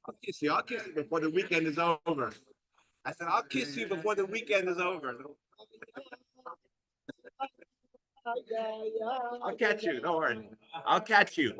I'll kiss you before the weekend is over. I said, I'll kiss you before the weekend is over. I'll catch you. Don't worry. I'll catch you.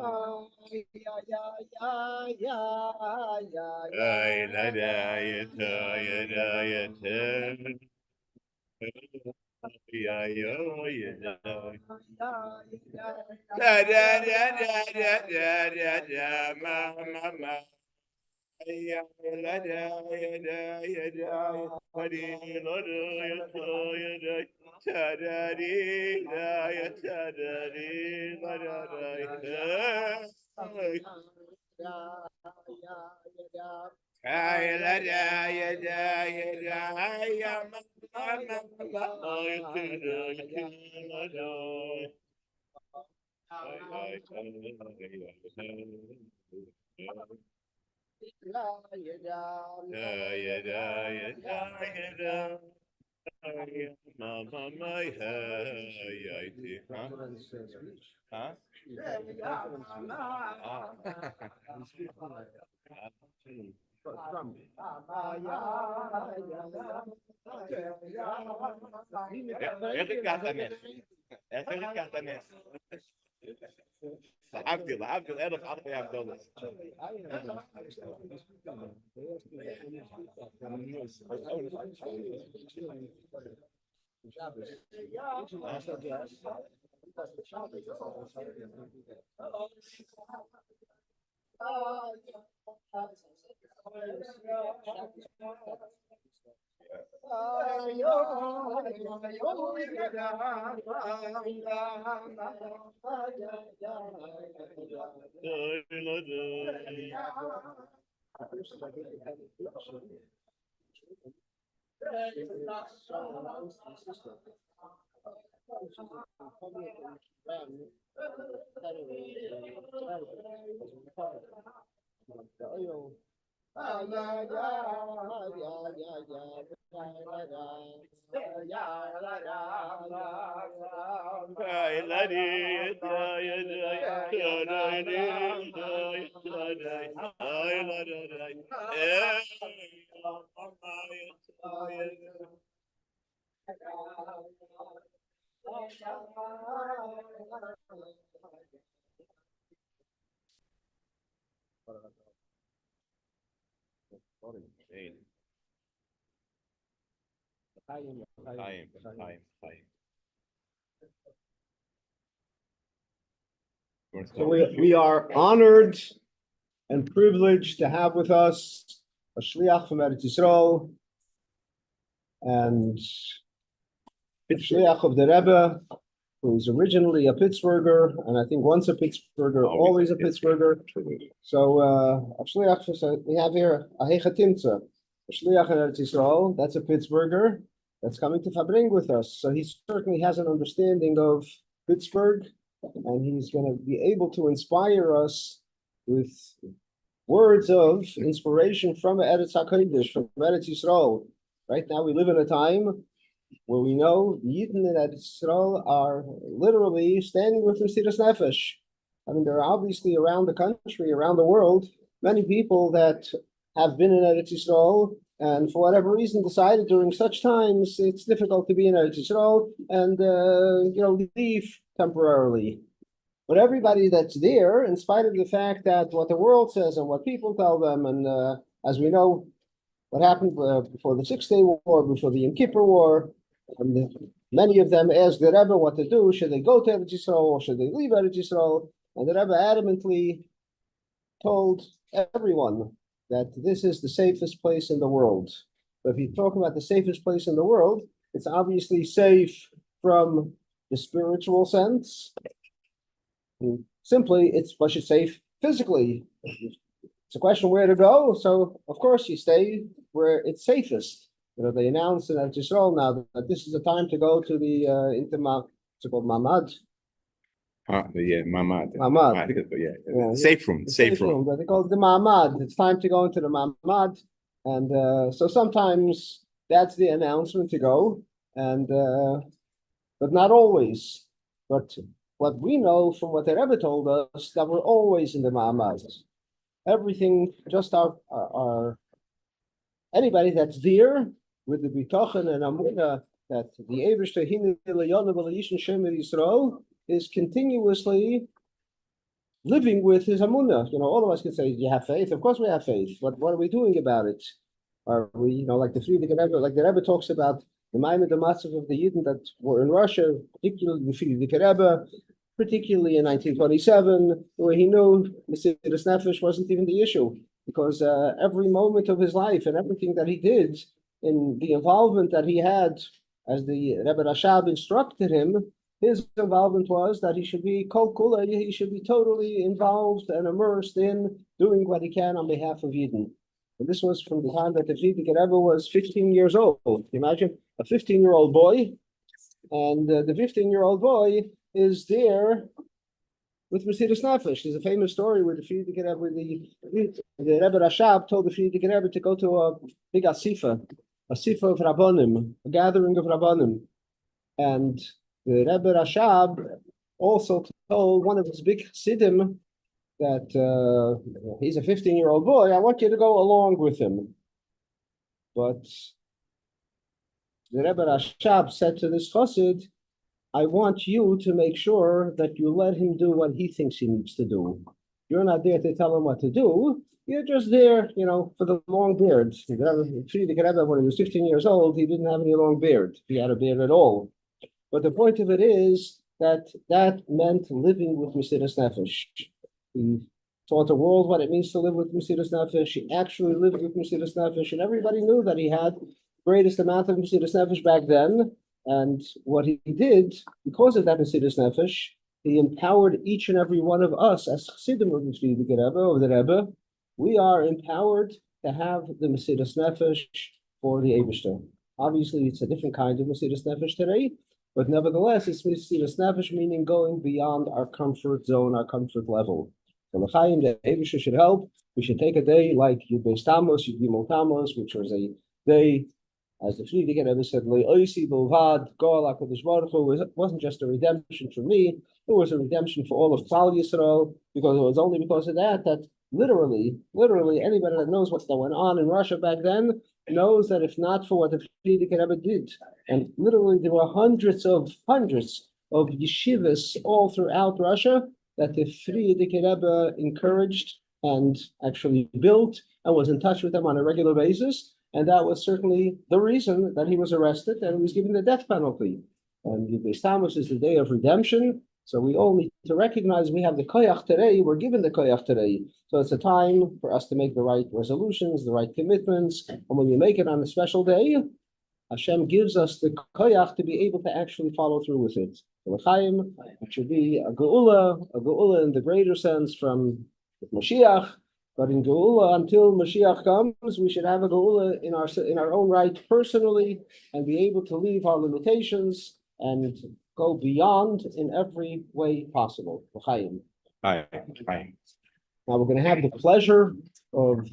So we are honored and privileged to have with us a shliach from Eretz Yisrael and shliach of the Rebbe, who is originally a Pittsburgher, and I think once a Pittsburgher, always a Pittsburgher. So a shliach, we have here a hechatimtza, a shliach in Eretz Yisrael. That's a Pittsburgher that's coming to Farbrengen with us. So he certainly has an understanding of Pittsburgh, and he's going to be able to inspire us with words of inspiration from Eretz HaKodesh, from Eretz Yisrael. Right now we live in a time where we know the Yidden in Eretz Yisrael are literally standing with Mesiras Nefesh. I mean, there are obviously around the country, around the world, many people that have been in Eretz Yisrael and for whatever reason decided during such times it's difficult to be in Eretz Yisrael and leave temporarily. But everybody that's there, in spite of the fact that what the world says and what people tell them, and as we know, what happened before the 6 Day War, before the Yom Kippur War, and many of them asked the Rebbe what to do. Should they go to Eretz Yisrael or should they leave Eretz Yisrael? And the Rebbe adamantly told everyone that this is the safest place in the world. But if you talk about the safest place in the world, it's obviously safe from the spiritual sense. Simply, it's safe physically. It's a question where to go. So, of course, you stay where it's safest. They announced in Eretz Yisrael now that this is the time to go to the it's called Mamad. Mamad. Mamad. I think safe room. Safe room. They call it the Mamad. It's time to go into the Mamad. And so sometimes that's the announcement to go, and but not always. But what we know from what the Rebbe told us, that we're always in the Ma'amaz. Everything, just our anybody that's there with the Bitochen and Amunah, that the Ebershter Hinu L'Yonu V'L'Yishin Shem Yisrael is continuously living with his Amunah. All of us can say, "You have faith." Of course, we have faith. But what are we doing about it? Are we, like the Rebbe talks about the Maimon the Matzav of the Yidden that were in Russia, particularly the Frierdiker Rebbe, particularly in 1927, where he knew Mesiras Nefesh wasn't even the issue, because every moment of his life and everything that he did, in the involvement that he had, as the Rebbe Rashab instructed him, his involvement was that he should be kol kula, he should be totally involved and immersed in doing what he can on behalf of Yidden. And this was from the time that the Frierdiker Rebbe was 15 years old. Can you imagine a 15-year-old boy, and the 15-year-old boy is there with Mesiras Nefesh. There's a famous story where the Frierdiker Rebbe, the Rebbe Rashab told the Frierdiker Rebbe to go to a big asifa of Rabbanim, a gathering of Rabbanim, and the Rebbe Rashab also told one of his big chassidim that he's a 15-year-old boy. I want you to go along with him. But the Rebbe Rashab said to this chassid, I want you to make sure that you let him do what he thinks he needs to do. You're not there to tell him what to do. You're just there, for the long beard. The Rebbe, when he was 15 years old, he didn't have any long beard. He had a beard at all. But the point of it is that meant living with Mesiras Nefesh. He taught the world what it means to live with Mesiras Nefesh. He actually lived with Mesiras Nefesh, and everybody knew that he had the greatest amount of Mesiras Nefesh back then. And what he did, because of that Mesiras Nefesh, he empowered each and every one of us as chassidim of the Frierdiker Rebbe, of the Rebbe. We are empowered to have the Mesiras Nefesh for the Eibishter. Obviously, it's a different kind of Mesiras Nefesh today, but nevertheless, it's Mesiras Nefesh, meaning going beyond our comfort zone, our comfort level. So l'chaim, the Eibishter should help. We should take a day like Yud Beis Tammuz, Yud Gimel Tammuz, which was a day, as the Frierdiker Rebbe said, Le'oisi B'Lvad, Go'al HaKadosh Baruch Hu. It wasn't just a redemption for me, it was a redemption for all of Klal Yisrael, because it was only because of that literally, anybody that knows what went on in Russia back then knows that if not for what the Frierdiker Rebbe did, and literally there were hundreds of yeshivas all throughout Russia that the Frierdiker Rebbe encouraged and actually built and was in touch with them on a regular basis. And that was certainly the reason that he was arrested and he was given the death penalty. And Yud Beis Tammuz is the day of redemption. So we all need to recognize we have the koyach today, we're given the koyach today. So it's a time for us to make the right resolutions, the right commitments. And when we make it on a special day, Hashem gives us the koyach to be able to actually follow through with it. L'chaim, it should be a geula in the greater sense from Mashiach. But in geula, until Mashiach comes, we should have a geula in our own right personally, and be able to leave our limitations and go beyond in every way possible. L'chaim. Hi. Now we're going to have the pleasure of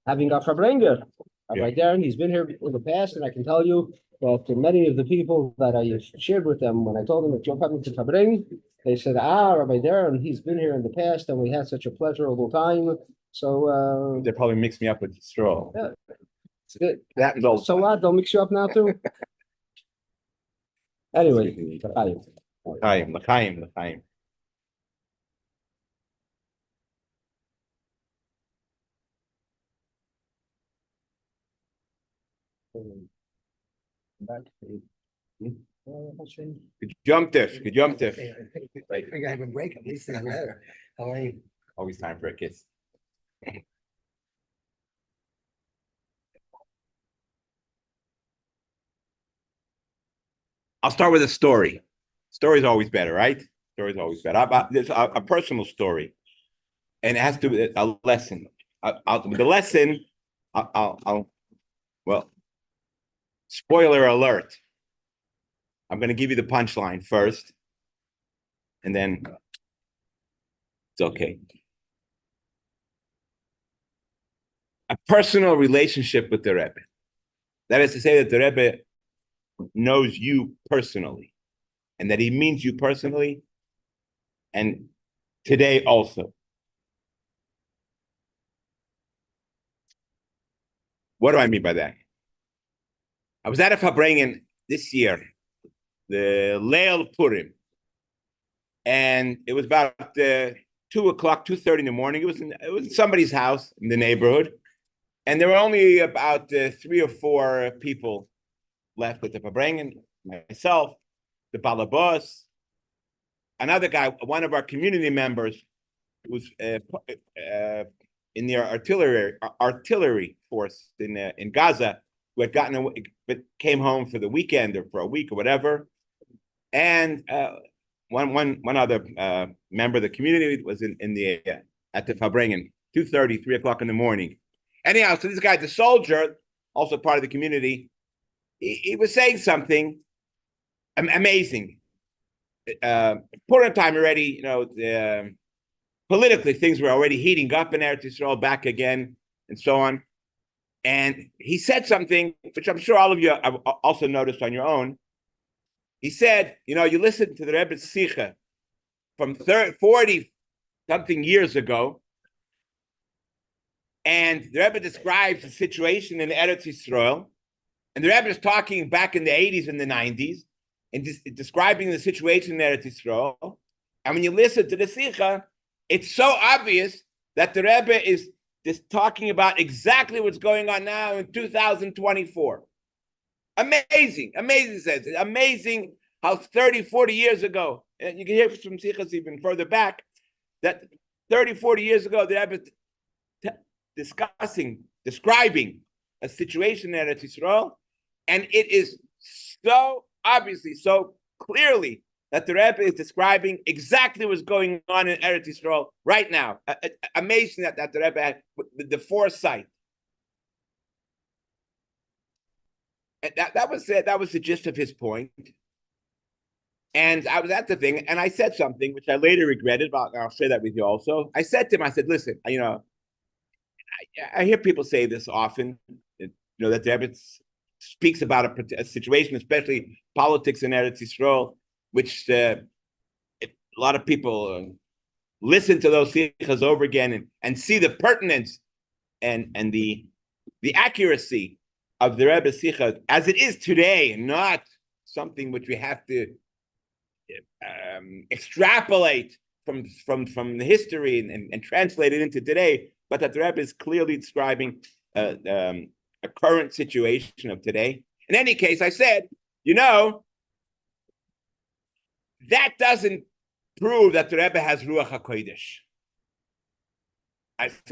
having our Farbrengen, Rabbi Deren. He's been here in the past, and I can tell you that many of the people that I shared with them when I told them that you're coming to Farbrengen, they said, Rabbi Deren, he's been here in the past, and we had such a pleasurable time. So they probably mixed me up with straw. Yeah. So what? They'll mix you up now too. Anyway, L'chaim. Gejumptif. I think I have a break at least in a letter. How are you? Always time for a kiss. I'll start with a story. Story's always better, right? Story's always better. There's a personal story, and it has to be a lesson. Well, spoiler alert. I'm going to give you the punchline first, and then it's okay. A personal relationship with the Rebbe. That is to say that the Rebbe knows you personally. and that he means you personally, and today also. What do I mean by that? I was at a Farbrengen this year, the Leil Purim, and it was about 2:30 in the morning. It was in somebody's house in the neighborhood, and there were only about 3 or 4 people left at the Farbrengen. Myself, the balabos, another guy, one of our community members, was in the artillery force in Gaza, who had gotten away, but came home for the weekend or for a week or whatever, and one other member of the community was in the at the Farbrengen, 2:30, 3 o'clock in the morning. Anyhow, so this guy, the soldier, also part of the community, he was saying something amazing. Purim time already, politically things were already heating up in Eretz Yisrael back again, and so on. And he said something which I'm sure all of you have also noticed on your own. He said, you listen to the Rebbe's Sikha from 40-something years ago, and the Rebbe describes the situation in Eretz Yisrael, and the Rebbe is talking back in the 80s and the 90s, and describing the situation in Eretz Yisrael. And when you listen to the Sikha, it's so obvious that the Rebbe is just talking about exactly what's going on now in 2024. Amazing, says it. Amazing how 30, 40 years ago, and you can hear from Sikhas even further back, that 30, 40 years ago, the Rebbe describing a situation in Eretz Yisrael, and it is so obviously, so clearly that the Rebbe is describing exactly what's going on in Eretz Yisrael right now. Amazing that the Rebbe had the foresight. And that was the gist of his point. And I was at the thing, and I said something which I later regretted, but I'll share that with you also. I said to him, listen, I hear people say this often, that the Rebbe speaks about a situation, especially politics in Eretz Yisrael, which a lot of people listen to those sikhas over again and see the pertinence and the accuracy of the Rebbe sikha as it is today, not something which we have to extrapolate from the history and translate it into today, but that the Rebbe is clearly describing a current situation of today. In any case, I said, that doesn't prove that the Rebbe has Ruach HaKodesh.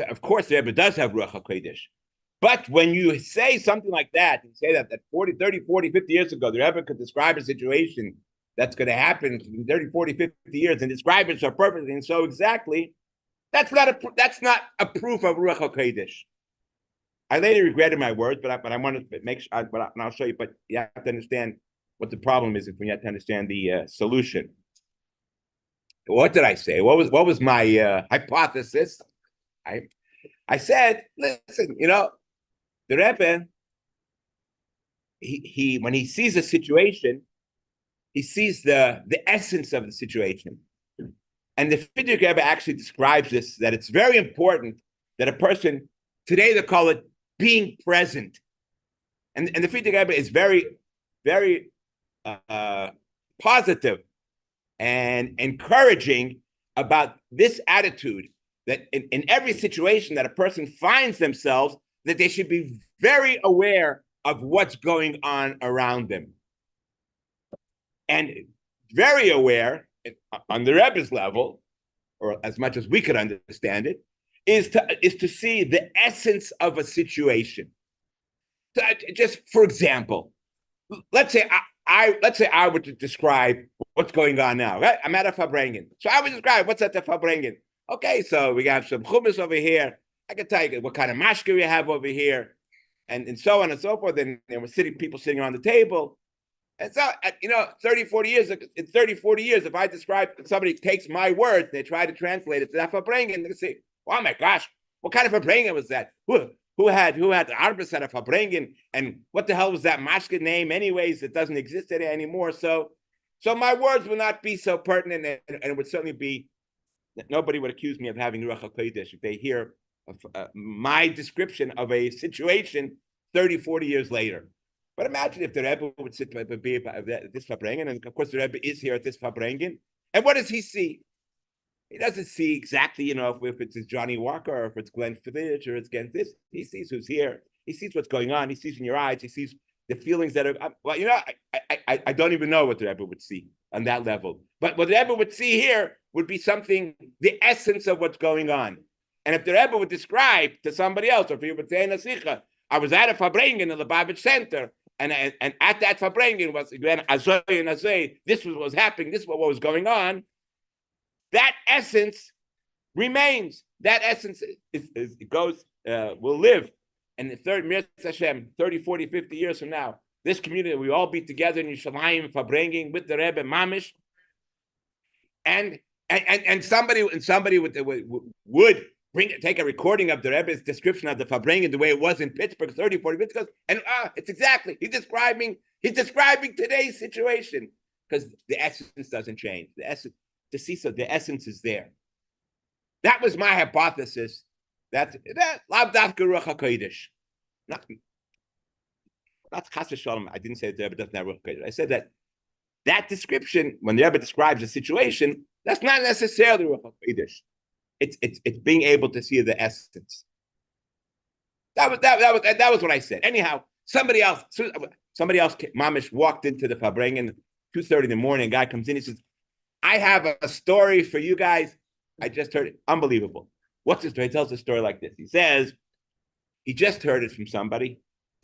Of course, the Rebbe does have Ruach HaKodesh. But when you say something like that, and say that 30, 40, 50 years ago, the Rebbe could describe a situation that's going to happen in 30, 40, 50 years and describe it so perfectly and so exactly, that's not a proof of Ruach HaKodesh. I later regretted my words, but I wanted to make sure, and I'll show you, but you have to understand what the problem is if you have to understand the solution. What did I say? What was my hypothesis? I said, listen, the Rebbe, he when he sees a situation, he sees the essence of the situation. And the Pittsburgh Rebbe actually describes this, that it's very important that a person, today they call it being present. And the Pittsburgh Rebbe is very, very positive and encouraging about this attitude, that in every situation that a person finds themselves, that they should be very aware of what's going on around them. And very aware, on the Rebbe's level, or as much as we could understand it, is to see the essence of a situation. So just for example, let's say I were to describe what's going on now, right? I'm at a Farbrengen. So I would describe what's at the Farbrengen. Okay, so we have some hummus over here. I can tell you what kind of mashka we have over here, and so on and so forth. And there were people sitting around the table. And so, 30, 40 years, in 30, 40 years, if I describe, somebody takes my words, they try to translate it to that Farbrengen, they say, oh my gosh, what kind of Farbrengen was that? Who had the Arbus at a Farbrengen? And what the hell was that mashka name anyways? It doesn't exist anymore. So So my words would not be so pertinent, and it would certainly be that nobody would accuse me of having Ruach HaKodesh if they hear my description of a situation 30, 40 years later. But imagine if the Rebbe would sit at this Farbrengen, and of course the Rebbe is here at this Farbrengen, and what does he see? He doesn't see exactly, if it's Johnny Walker or if it's Glenn Fidich or it's against this. He sees who's here. He sees what's going on. He sees in your eyes. He sees the feelings that are, I don't even know what the Rebbe would see on that level. But what the Rebbe would see here would be something, the essence of what's going on. And if the Rebbe would describe to somebody else, or if he would say in a Sikha, I was at a Farbrengen in the Lubavitch Center, and at that Farbrengen was again Azoy and Azoy, this was what was happening, this was what was going on, that essence remains. That essence will live. And the third Mirz Hashem, 30, 40, 50 years from now, this community, we all be together in Yerushalayim, Farbrengen with the Rebbe Mamish. And somebody would take a recording of the Rebbe's description of the Farbrengen the way it was in Pittsburgh 30, 40 minutes ago, and it's exactly, he's describing today's situation, because the essence doesn't change. The essence is there. That was my hypothesis. That Lav Dafka Ruach HaKodesh. Not Chas v'Shalom. I didn't say the Rebbe doesn't have Ruach HaKodesh. I said that description, when the Rebbe describes a situation, that's not necessarily Ruach HaKodesh. It's being able to see the essence. That was what I said. Anyhow, somebody else, Mamish, walked into the Farbrengen 2:30 in the morning. A guy comes in. He says, "I have a story for you guys. I just heard it. Unbelievable. What's the story?" He tells the story like this. He says he just heard it from somebody.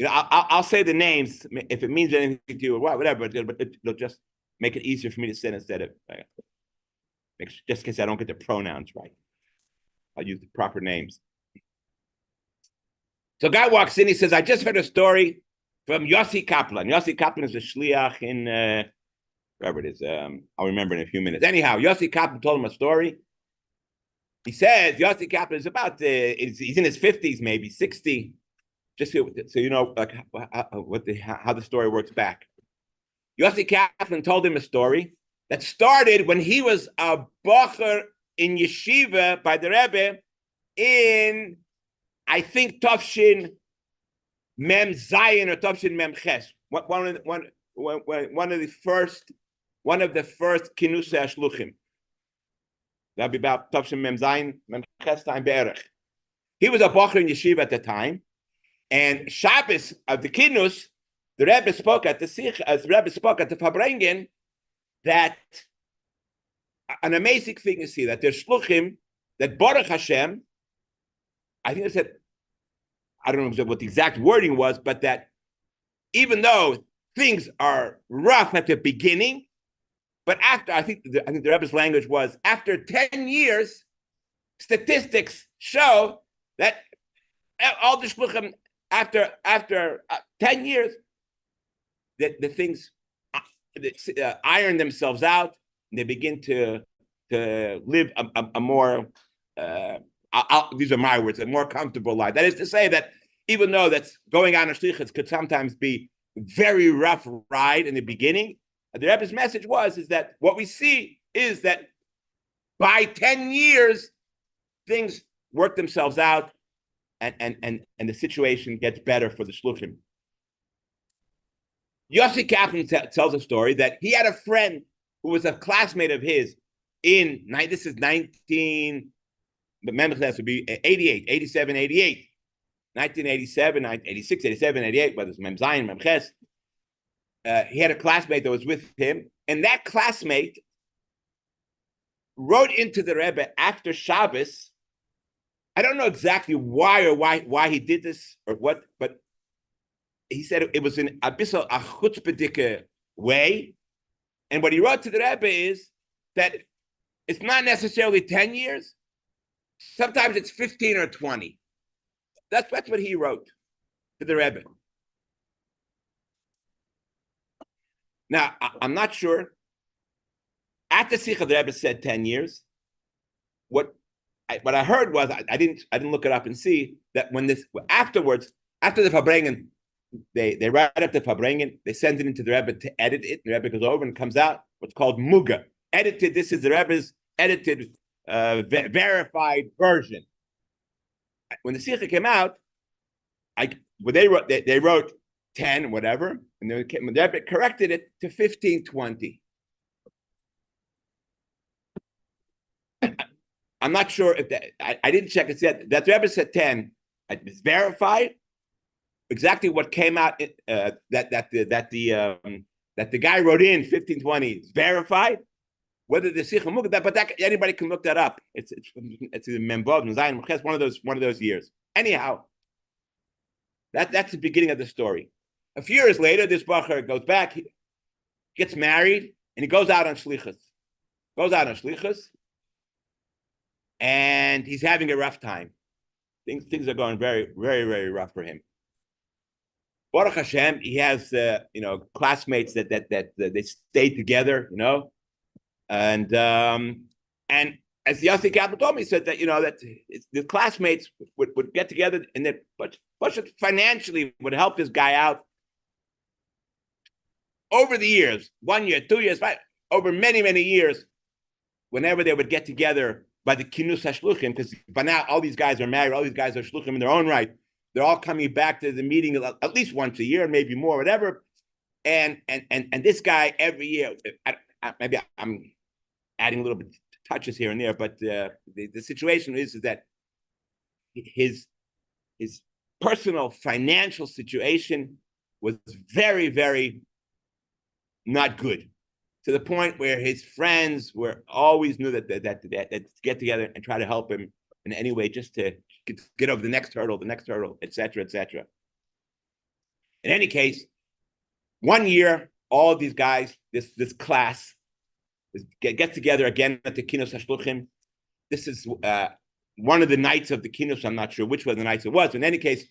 I'll say the names if it means anything to you or whatever, but it'll just make it easier for me to say instead of just in case I don't get the pronouns right. I'll use the proper names. So a guy walks in. He says, "I just heard a story from Yossi Kaplan." Yossi Kaplan is a shliach in wherever it is. I'll remember in a few minutes. Anyhow, Yossi Kaplan told him a story. He says Yossi Kaplan is about he's in his 50s, maybe 60. Just so you know, like how the story works back. Yossi Kaplan told him a story that started when he was a bocher in yeshiva by the Rebbe in, I think, Tafshin Mem Zayin or Tafshin Mem Ches. One of the first kinusei ashluchim. That'd be about Tafshin Mem Zayin Mem Ches time be'erech. He was a bocher in yeshiva at the time, and Shabbos of the kinus, the Rebbe spoke at the Farbrengen that an amazing thing is here, that there's shluchim, that Baruch Hashem, I think I said, I don't know what the exact wording was, but that even though things are rough at the beginning, but after, I think the Rebbe's language was, after 10 years, statistics show that all the shluchim, after 10 years, that the things iron themselves out, and they begin to live a more, these are my words, a more comfortable life. That is to say that even though that's going on a shlichus could sometimes be very rough ride in the beginning, the Rebbe's message is that what we see is that by 10 years, things work themselves out and the situation gets better for the shluchim. Yossi Kaplan tells a story that he had a friend who was a classmate of his this is 19, the member class would be 88, 87, 88, 1987, 86, 87, 88, whether it's Mem Zayin, Mem Ches. He had a classmate that was with him, and that classmate wrote into the Rebbe after Shabbos. I don't know exactly why he did this or what, but he said it was in a chutzpah way. And what he wrote to the Rebbe is that it's not necessarily 10 years. Sometimes it's 15 or 20. That's what he wrote to the Rebbe. Now, I'm not sure. At the Sikha, the Rebbe said 10 years. What I heard was, I didn't look it up and see that when afterwards, after the Farbrengen, they write up the Farbrengen, they send it into the Rebbe to edit it. The Rebbe goes over and comes out what's called Muga. Edited, this is the Rebbe's edited, verified version. When the Sikha came out, they wrote 10, whatever, and the Rebbe corrected it to 1520. I'm not sure if that, I didn't check it yet. That Rebbe said 10. It's verified. Exactly what came out that the guy wrote in 1520 is verified. Whether the Sikha Mugad, but anybody can look that up. It's a Membod Zayin Mches, one of those years. Anyhow, that's the beginning of the story. A few years later, this bacher goes back, he gets married, and he goes out on shlichus. And he's having a rough time. Things are going very, very, very rough for him. Baruch Hashem, he has classmates that they stay together, and as the Yossi Kaplan told me, he said that that the classmates would get together and that but financially would help this guy out over the years, 1 year, 2 years, over many, many years, whenever they would get together by the Kinus HaShluchim, because by now all these guys are married, all these guys are Shluchim in their own right. They're all coming back to the meeting at least once a year, maybe more, whatever. And this guy every year, maybe I'm adding a little bit touches here and there, but the situation is that his personal financial situation was very, very not good, to the point where his friends were always knew that get together and try to help him in any way, just to get over the next hurdle, etc., etc. In any case, 1 year, all of these guys, this class, get together again at the Kinus HaShluchim. This is one of the nights of the Kinus. I'm not sure which one of the nights it was. In any case,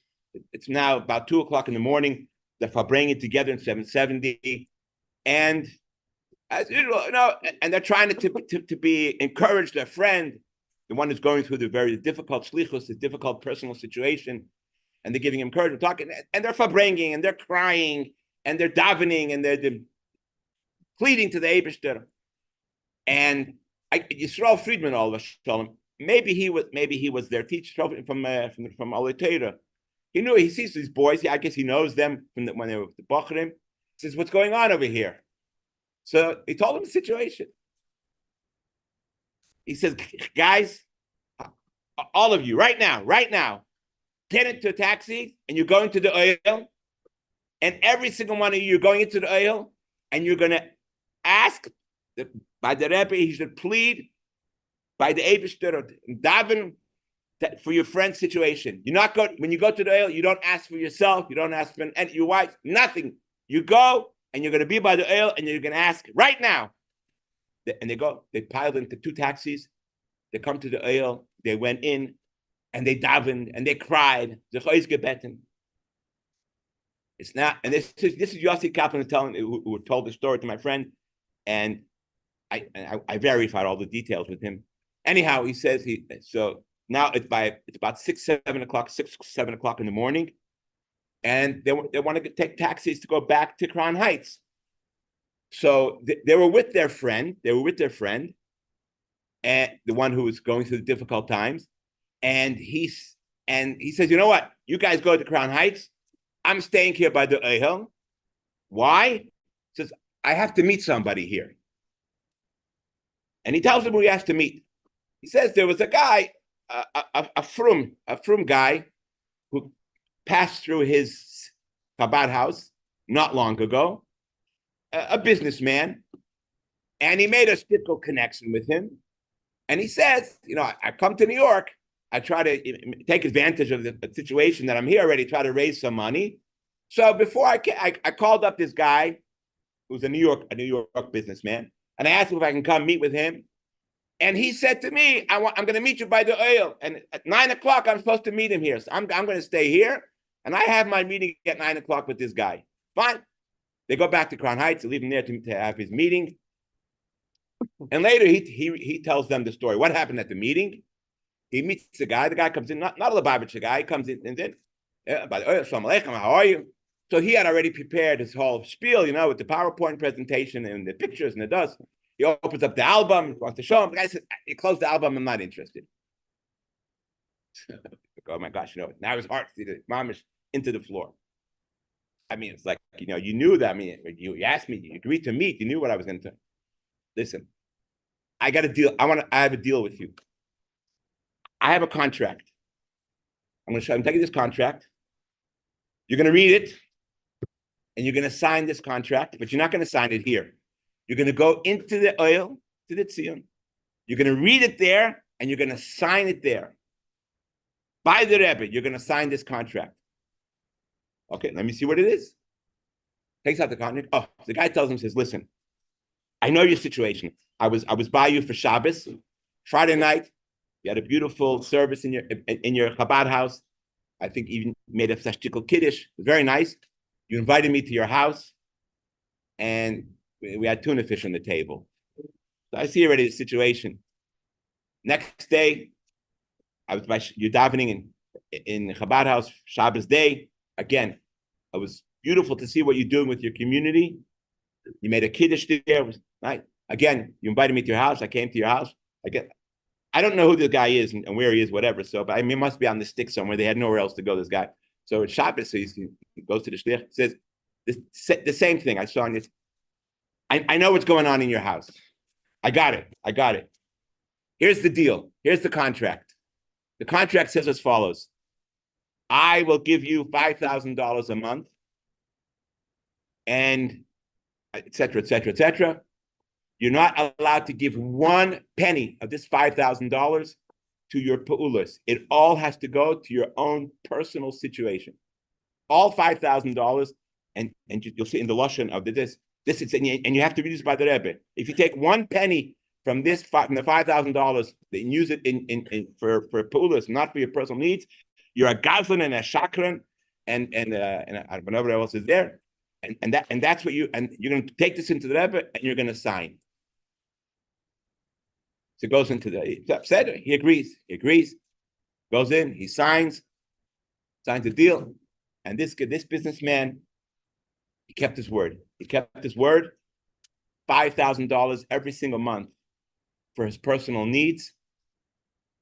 it's now about 2 o'clock in the morning. They're Farbrengen together in 770, and as usual, and they're trying to be encourage their friend, the one who's going through the very difficult shlichus, the difficult personal situation, and they're giving him encouragement, talking, and they're Farbrengen, and they're crying, and they're davening, and they're pleading to the Eibishter. And Yisrael Friedman, all of us, maybe he was their teacher from Aleteira. He sees these boys. I guess he knows them when they were the Bachrim. He says, "What's going on over here?" So he told them the situation. He says, "Guys, all of you, right now, get into a taxi and you're going to the oil, and every single one of you are going into the oil, and you're going to ask by the Rebbe, he should plead by the Eibishter or daven for your friend's situation. You're not going, when you go to the oil, you don't ask for yourself, you don't ask for your wife, nothing. You go and you're going to be by the oil and you're going to ask right now." And they piled into 2 taxis. They come to the oil, they went in and they davened and they cried. It's not, and this is Yossi Kaplan who told the story to my friend, and I verified all the details with him. Anyhow, he says so now it's about 6, 7 o'clock in the morning, and they want to take taxis to go back to Crown Heights. So they were with their friend. And the one who was going through the difficult times. And he says, "You know what? You guys go to Crown Heights. I'm staying here by the Ohel. Why?" He says, "I have to meet somebody here." And he tells them who he has to meet. He says there was a guy, a frum guy, who passed through his Chabad house not long ago, a businessman, and he made a shtickle connection with him. And he says, "I come to New York. I try to take advantage of the situation that I'm here already, try to raise some money. So before I called up this guy who's a New York businessman, and I asked him if I can come meet with him. And he said to me, I'm going to meet you by the oil. And at 9 o'clock, I'm supposed to meet him here. So I'm going to stay here. And I have my meeting at 9 o'clock with this guy." Fine. They go back to Crown Heights. They leave him there to have his meeting. And later, he tells them the story. What happened at the meeting? He meets the guy. The guy comes in, not a Lubavitch guy. He comes in and then, by the oil, Shalom Aleichem, how are you? So he had already prepared his whole spiel, with the PowerPoint presentation and the pictures and the dust. He opens up the album, wants to show him. The guy says, "You close the album, I'm not interested." Oh my gosh, now his heart, the mamish into the floor. I mean, it's like, you knew that. I mean, you asked me, you agreed to meet, you knew what I was going to do. Listen, I got a deal. I have a deal with you. I have a contract. I'm taking this contract. You're going to read it and you're going to sign this contract, but you're not going to sign it here. You're going to go into the oil, to the Tzion. You're going to read it there and you're going to sign it there. By the Rebbe, you're going to sign this contract. Okay, let me see what it is. Takes out the contract. Oh, the guy tells him, says, "Listen, I know your situation. I was by you for Shabbos. Friday night, you had a beautiful service in your Chabad house. I think even made a Sashtikal Kiddush. Very nice. You invited me to your house, and we had tuna fish on the table. So I see already the situation. Next day, I was by you davening in the Chabad house, Shabbos day. Again, it was beautiful to see what you're doing with your community. You made a Kiddush there. It was nice. Again, you invited me to your house. I came to your house. I don't know who the guy is and where he is, whatever. So, but I mean, he must be on the stick somewhere. They had nowhere else to go, this guy. So it's Shabbos, so he goes to the shliach, says the same thing. I saw on this. I know what's going on in your house. I got it. Here's the deal. Here's the contract. The contract says as follows. I will give you $5,000 a month and et cetera, et cetera, et cetera. You're not allowed to give one penny of this $5,000 to your pa'ulas. It all has to go to your own personal situation. All $5,000, and you'll see in the lashon of this is, and you have to read this by the Rebbe. If you take one penny from the $5,000 and use it for pa'ulas, not for your personal needs, you're a gazlan and a shakran, and whatever else is there, and that's what you're going to take this into the Rebbe and you're going to sign. So it goes into he agrees, goes in, he signs the deal, and this businessman, he kept his word. $5,000 every single month for his personal needs.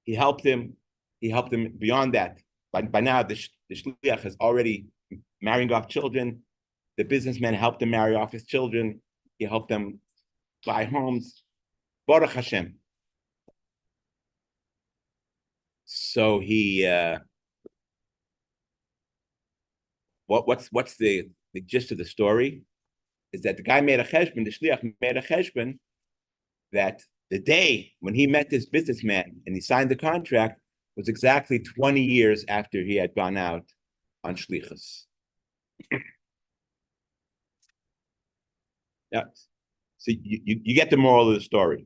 He helped him beyond that. By now, the shliach is already marrying off children. The businessman helped him marry off his children. He helped them buy homes. Baruch Hashem. So he, what's the gist of the story? Is that the guy made a cheshbon, the shliach made a cheshbon, that the day when he met this businessman and he signed the contract was exactly 20 years after he had gone out on shlichus. Yeah. So you get the moral of the story.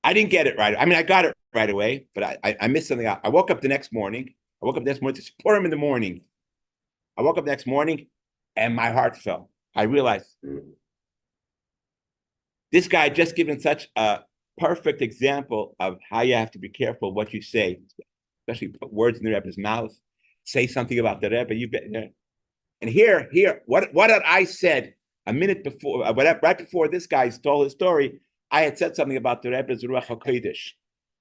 I didn't get it right. I mean, I got it right away, but I missed something out. I woke up the next morning. To support him in the morning. I woke up the next morning and my heart fell. I realized this guy had just given such a perfect example of how you have to be careful what you say, especially put words in the Rebbe's mouth, say something about the Rebbe. And here, what had I said a minute before, right before this guy told his story, I had said something about the Rebbe's Ruach HaKodesh.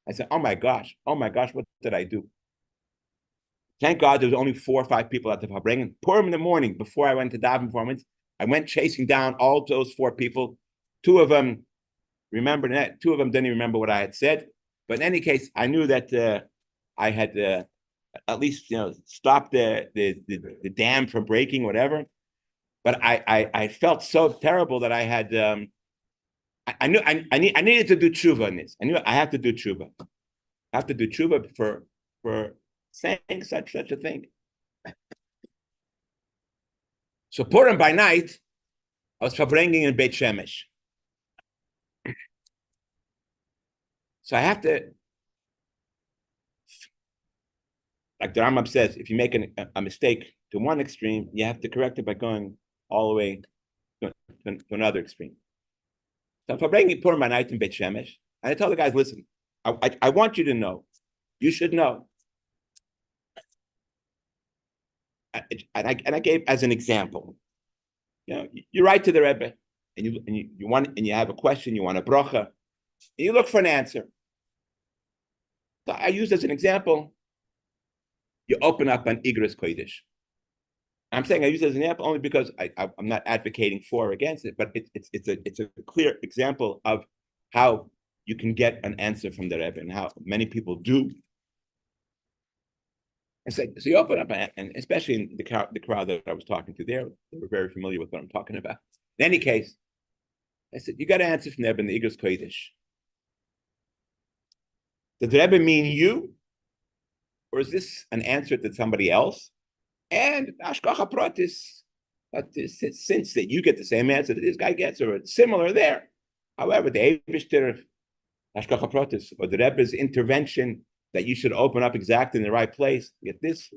I said, oh my gosh, what did I do? Thank God there was only 4 or 5 people at the Farbrengen. Purim in the morning, before I went to daven performance, I went chasing down all those 4 people. 2 of them remembered that. 2 of them didn't remember what I had said. But in any case, I knew that I had at least stopped the dam from breaking, whatever. But I felt so terrible that I had I knew I needed to do tshuva on this. I knew I had to do tshuva. I have to do tshuva for saying such a thing. So Purim by night, I was Farbrengen in Beit Shemesh. So I have to, like the Rambam says, if you make a mistake to one extreme, you have to correct it by going all the way to another extreme. So Farbrengen Purim by night in Beit Shemesh, and I told the guys, listen, I want you to know, you should know, and I gave as an example. You write to the Rebbe, and you have a question, you want a bracha, and you look for an answer. So I used as an example. You open up an Igros Kodesh. I'm saying I use it as an example only because I'm not advocating for or against it, but it's a clear example of how you can get an answer from the Rebbe and how many people do. And so you open up, and especially in the crowd that I was talking to there, they were very familiar with what I'm talking about. In any case, I said, you got to answer from the Rebbe in the Igros Kodesh. Does the Rebbe mean you? Or is this an answer to somebody else? And Ashkacha Pratis, since that you get the same answer that this guy gets, or it's similar there. However, the Eibishter Ashkacha Pratis, or the Rebbe's intervention that you should open up exactly in the right place, get this.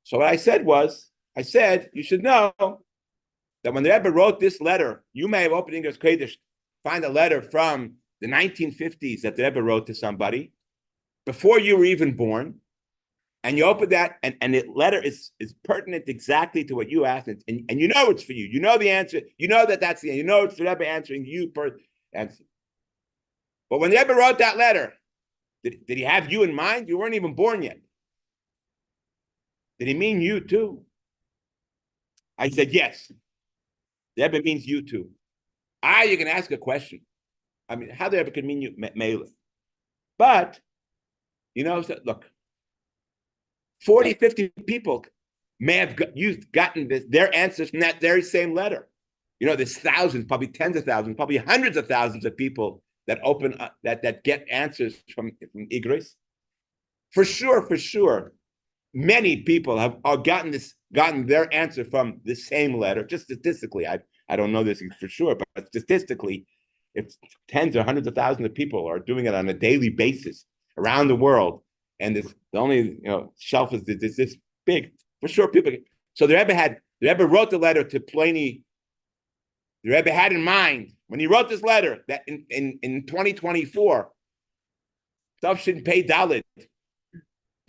So what I said was, you should know that when the Rebbe wrote this letter, you may have opened English Kodesh, find a letter from the 1950s that the Rebbe wrote to somebody before you were even born. And you open that, and the letter is pertinent exactly to what you asked, and you know it's for you. You know the answer. You know that's the answer. You know it's the Rebbe answering you per answer. But when the Rebbe wrote that letter, did he have you in mind? You weren't even born yet. Did he mean you too? I said, yes. The Rebbe means you too. You can ask a question. I mean, how the Rebbe could mean you, Mele. But, look, 40, 50 people may have gotten their answers from that very same letter. There's thousands, probably tens of thousands, probably hundreds of thousands of people that open up, that get answers from Igros. For sure, many people have gotten their answer from the same letter. Just statistically, I don't know this for sure, but statistically, if tens or hundreds of thousands of people are doing it on a daily basis around the world, and the only shelf is this big, for sure people. So the Rebbe wrote the letter to Pliny. The Rebbe had in mind when he wrote this letter that in 2024, stuff shouldn't pay Dalit.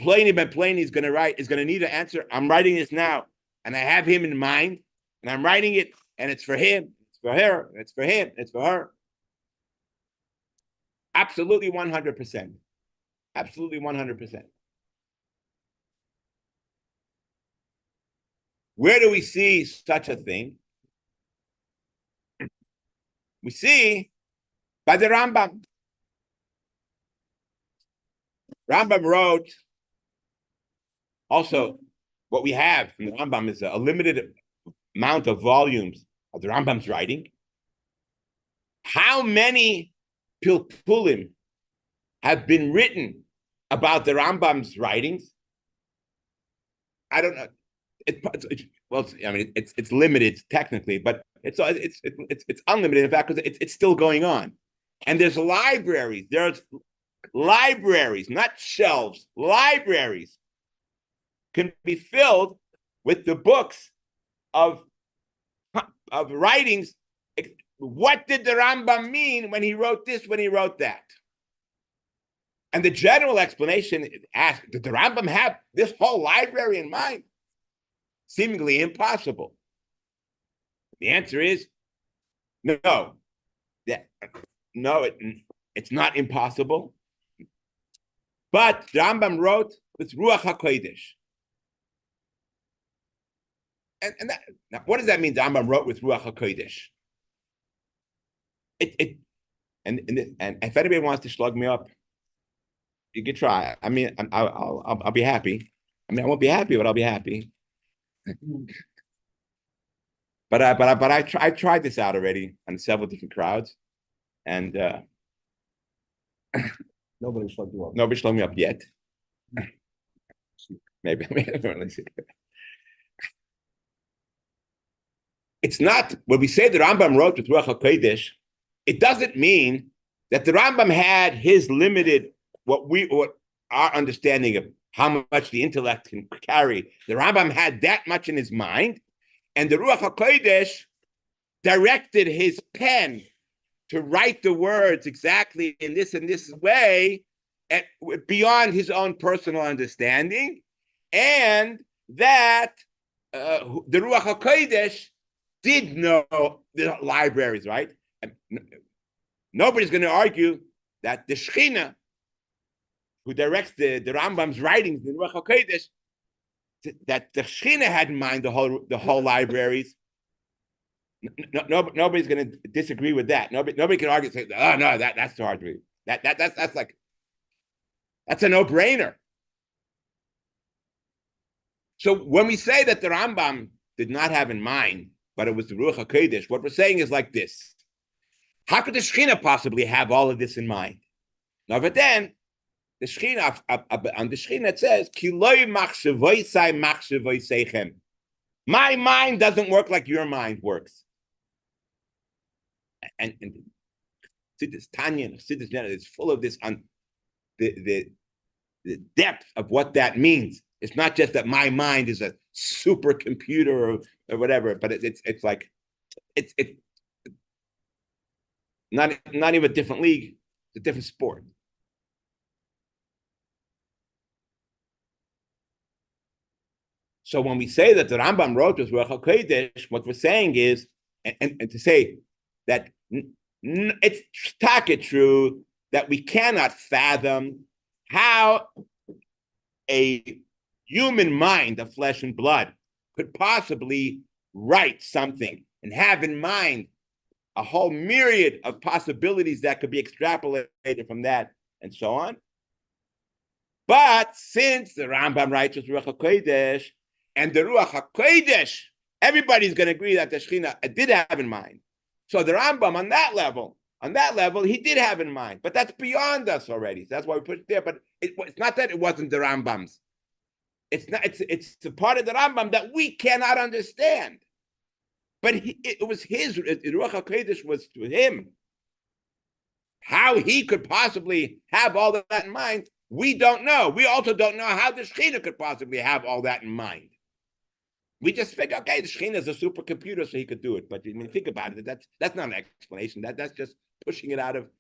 Pliny ben Pliny is going to need an answer. I'm writing this now, and I have him in mind, and I'm writing it, and it's for him, it's for her, it's for him, it's for her. Absolutely 100%. Absolutely 100%. Where do we see such a thing? We see by the Rambam. Rambam wrote, also, what we have from the Rambam is a limited amount of volumes of the Rambam's writing. How many pilpulim have been written about the Rambam's writings? I don't know. It's limited technically, but it's unlimited in fact because it's still going on. And there's libraries. There's libraries, not shelves. Libraries can be filled with the books of writings. What did the Rambam mean when he wrote this? When he wrote that? And the general explanation asked, did the Rambam have this whole library in mind? Seemingly impossible. The answer is no. It's not impossible. But the Rambam wrote with Ruach HaKodesh. And now, what does that mean? The Rambam wrote with Ruach HaKodesh. And if anybody wants to slug me up, you can try. I mean, I'll be happy. I mean, I won't be happy, but I'll be happy. But I tried this out already on several different crowds, and Nobody slugged you up. Nobody slugged me up yet. Maybe. It's not when we say the Rambam wrote with Ruach HaKodesh, it doesn't mean that the Rambam had his limited what our understanding of how much the intellect can carry. The Rambam had that much in his mind, and the Ruach HaKodesh directed his pen to write the words exactly in this way, beyond his own personal understanding, and that the Ruach HaKodesh did know the libraries, right? And nobody's going to argue that the Shekhinah, who directs the Rambam's writings, the Ruach HaKodesh, that the Shekhinah had in mind the whole libraries. Nobody's going to disagree with that. Nobody can argue and say, oh no, that's too hard to read. That's a no-brainer. So when we say that the Rambam did not have in mind, but it was the Ruach HaKodesh, what we're saying is like this. How could the Shekhinah possibly have all of this in mind? Now, but then, the Shekhinah, on the Shekhinah it says, Ki loy machshavosai machshavoseichem. My mind doesn't work like your mind works. And Chassidus Tanya, Chassidus Neder is full of this on the depth of what that means. It's not just that my mind is a supercomputer or whatever, but it's like it's not even a different league, it's a different sport. So when we say that the Rambam wrote this Ruach HaKodesh, what we're saying is, and to say that it's taka true that we cannot fathom how a human mind of flesh and blood could possibly write something and have in mind a whole myriad of possibilities that could be extrapolated from that and so on. But since the Rambam writes with Ruach HaKodesh, and the Ruach HaKodesh, everybody's going to agree that the Shekhinah did have in mind. So the Rambam on that level, he did have in mind. But that's beyond us already. So that's why we put it there. But it's not that it wasn't the Rambam's. It's not. It's the part of the Rambam that we cannot understand. But it was his. Ruach HaKodesh was to him. How he could possibly have all that in mind, we don't know. We also don't know how the Shekhinah could possibly have all that in mind. We just figure, okay, the Shekhinah is a supercomputer, so he could do it. But when you think about it, that's not an explanation. That's just pushing it out of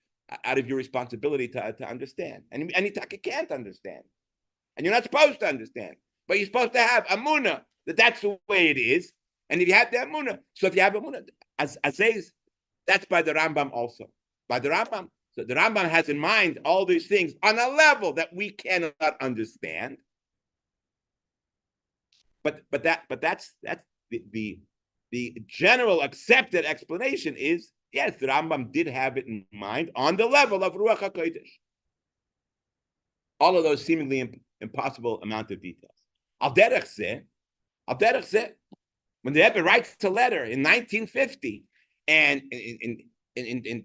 your responsibility to understand. And you can't understand. And you're not supposed to understand. But you're supposed to have amunah, that's the way it is. And if you have the amunah, so if you have amunah, as says, that's by the Rambam also. By the Rambam. So the Rambam has in mind all these things on a level that we cannot understand. But that's the general accepted explanation is, yes, the Rambam did have it in mind on the level of Ruach HaKodesh. All of those seemingly impossible amount of details. Al derech zeh, when the Rebbe writes a letter in 1950, and in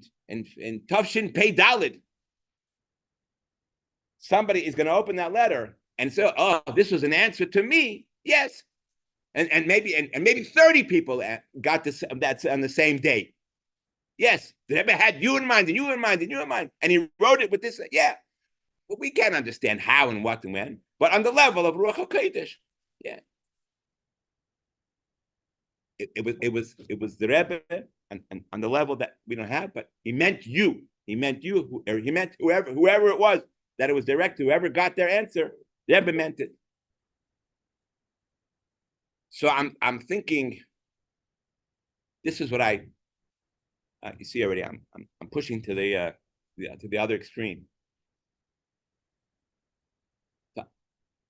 Tavshin Pei Dalid, somebody is going to open that letter and say, "Oh, this was an answer to me." Yes, and maybe 30 people got this that's on the same day. Yes, the Rebbe had you in mind, and you in mind, and you in mind, and he wrote it with this. Yeah, well, we can't understand how and what and when, but on the level of Ruach HaKodesh, yeah, it was the Rebbe, and on the level that we don't have, but he meant you. He meant you. He meant whoever it was that it was direct to. Whoever got their answer, the Rebbe meant it. So I'm thinking, this is what you see already. I'm pushing to the other extreme. So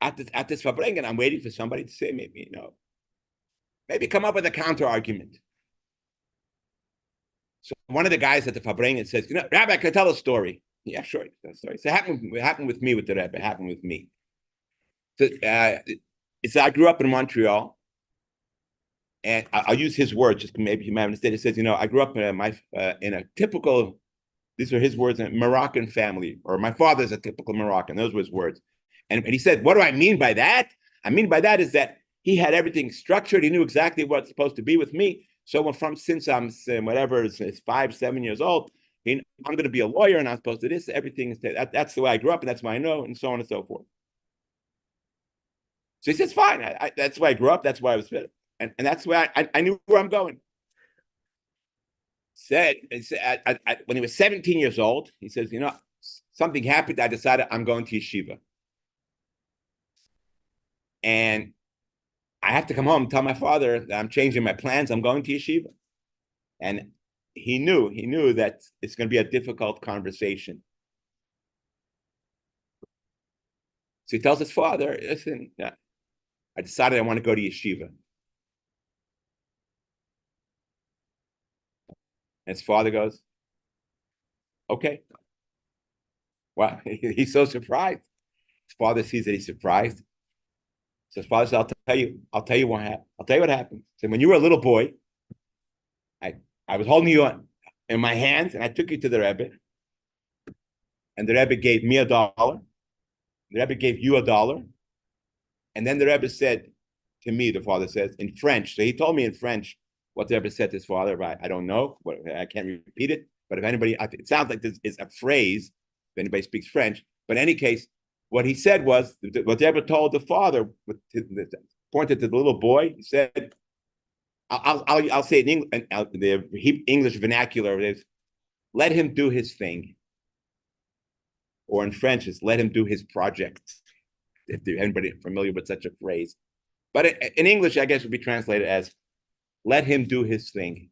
at this Farbrengen, I'm waiting for somebody to say maybe come up with a counter argument. So one of the guys at the Farbrengen says, Rabbi, can I tell a story? Yeah, sure. Sorry. So it happened with me with the Rebbe. It happened with me. So I grew up in Montreal. And I'll use his words, just maybe you might understand. He says, I grew up in a typical, these are his words, a Moroccan family, or my father's a typical Moroccan. Those were his words. And he said, what do I mean by that? I mean by that is that he had everything structured. He knew exactly what's supposed to be with me. So since I'm whatever, it's 5, 7 years old, I'm going to be a lawyer and I'm supposed to this, everything. That's the way I grew up and that's what I know, and so on and so forth. So he says, fine, that's why I grew up. That's why I was fit. And that's where I knew where I'm going. When he was 17 years old, he says, something happened. I decided I'm going to yeshiva. And I have to come home and tell my father that I'm changing my plans. I'm going to yeshiva. And he knew that it's going to be a difficult conversation. So he tells his father, listen, I decided I want to go to yeshiva. And his father goes, okay. Wow, he's so surprised. His father sees that he's surprised. So his father says, I'll tell you what happened. I'll tell you what happened. So when you were a little boy, I was holding you in my hands and I took you to the Rebbe. And the Rebbe gave me $1. The Rebbe gave you $1. And then the Rebbe said to me, the father says, in French. So he told me in French what the Rebbe said to his father. I don't know, but I can't repeat it. But if anybody, it sounds like this is a phrase, if anybody speaks French. But in any case, what he said was, what the Rebbe told the father, pointed to the little boy, he said, I'll say it in the English vernacular is, let him do his thing. Or in French, is let him do his project. If there's anybody familiar with such a phrase. But in English, I guess it would be translated as, let him do his thing.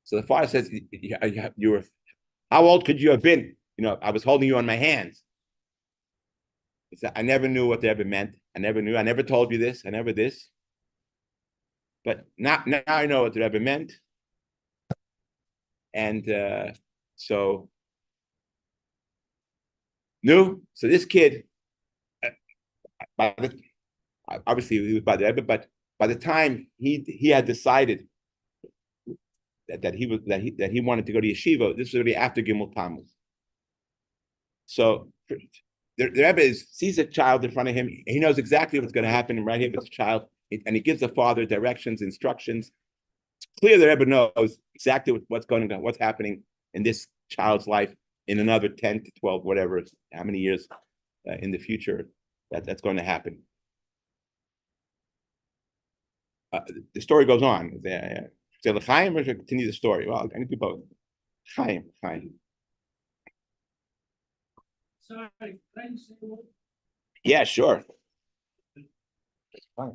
So the father says, you were, how old could you have been? I was holding you on my hands. He said, I never knew what that meant. I never told you this. I never this. But now I know what the Rebbe meant. And so this kid, obviously he was by the Rebbe, but by the time he had decided that he wanted to go to yeshiva, this was already after Gimel Tammuz. So the Rebbe sees a child in front of him. He knows exactly what's going to happen right here with the child. And he gives the father directions, instructions. It's clear the Rebbe knows exactly what's happening in this child's life in another 10 to 12, whatever, how many years in the future that's going to happen. The story goes on. Say l'chaim or continue the story? Well, I can do both. Chaim. Sorry, thanks. Yeah, sure. I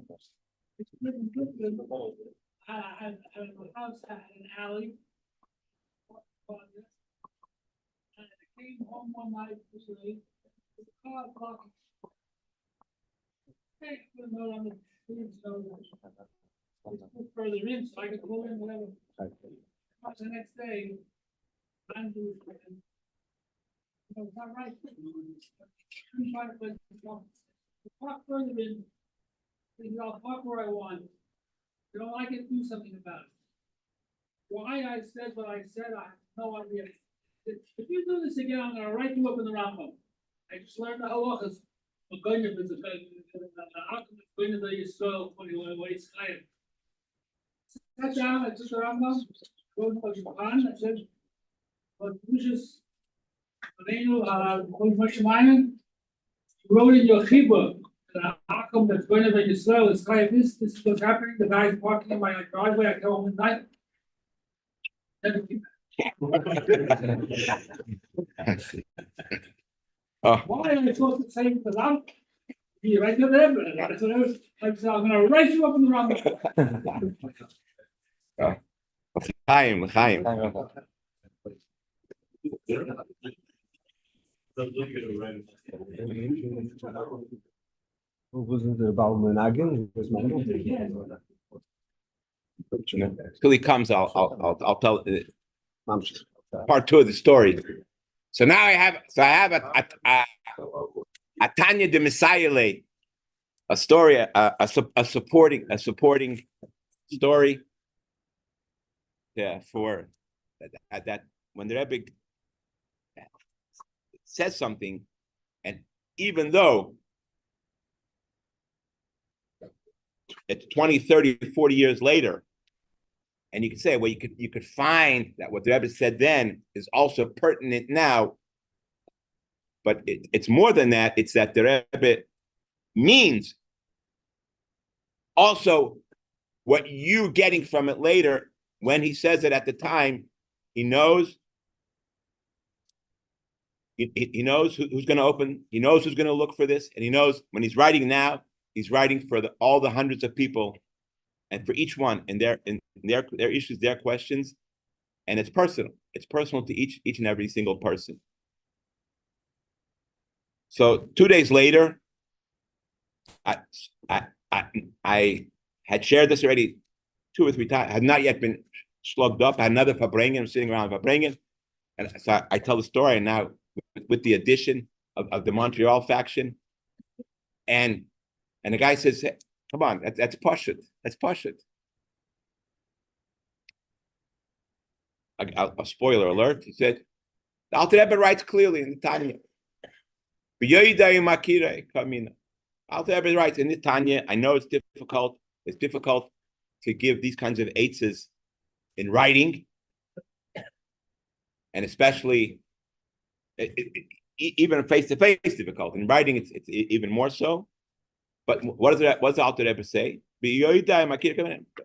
have a house at an alley. And I came home one night, it was late, with the car parked. Hey, put a note on the street, so it's put further in, so I could pull in whatever. The next day, I'm doing it. It's not right. I'm trying to put the park further in. I'll park where I want. You don't like it, do something about it. Why I said what I said, I have no idea. If you do this again, I'm gonna write you up in the Rambam. I just learned the halachas. I'm going to visit the Yisrael when it's higher. Sat down, I took the Rambam, go to the Quran, I said, but Lucius, wrote in your chibur, how come that's going to be Yisrael is higher. This is what's happening. The guy's parking in my driveway, I go home at night. Never came back. Why am I supposed to say the Ram? You right to them, that's what I was. I'm gonna write you up in the Ram. Chaim. Who was in the Baal Menagin? Till he comes, I'll tell part 2 of the story. So now I have a Tanya de Messiah, a story, a supporting story. Yeah, for that when the Rebbe says something, and even though it's 20, 30, 40 years later, and you could say, well, you could find that what the Rebbe said then is also pertinent now, but it's more than that. It's that the Rebbe means also what you're getting from it later. When he says it at the time, he knows. He knows who's going to open. He knows who's going to look for this, and he knows when he's writing now. he's writing for all the hundreds of people, and for each one and their issues, their questions, and it's personal. It's personal to each and every single person. So 2 days later, I had shared this already 2 or 3 times. Had not yet been slugged up. I had another Farbrengen. I'm sitting around Farbrengen, and so I tell the story. And now with the addition of the Montreal faction, and the guy says, hey, "Come on, that's Pashut. That's Pashut." A spoiler alert. He said, "The Alter Rebbe writes clearly in the Tanya. Alter Rebbe writes in the Tanya. I know it's difficult. It's difficult to give these kinds of eitzes in writing, and especially even face to face difficult. In writing, it's even more so. But what does the Alter Rebbe say?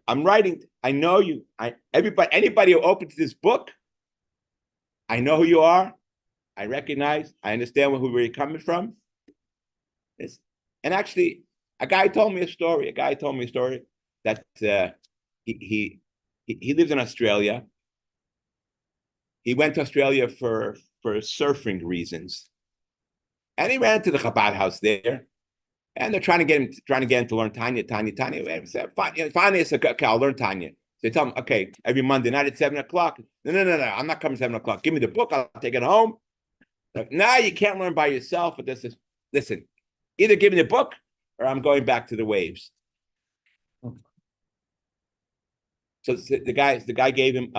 I'm writing. I know you. Anybody who opens this book, I know who you are. I recognize. I understand where you're coming from. And actually, a guy told me a story. That he lives in Australia. He went to Australia for surfing reasons, and he ran to the Chabad house there. And they're trying to get him to learn Tanya. Finally, it's okay, I'll learn Tanya. So they tell him, okay, every Monday night at 7 o'clock. No, I'm not coming 7 o'clock. Give me the book, I'll take it home. Like, no, you can't learn by yourself. But this is, listen, either give me the book or I'm going back to the waves. So the guy gave him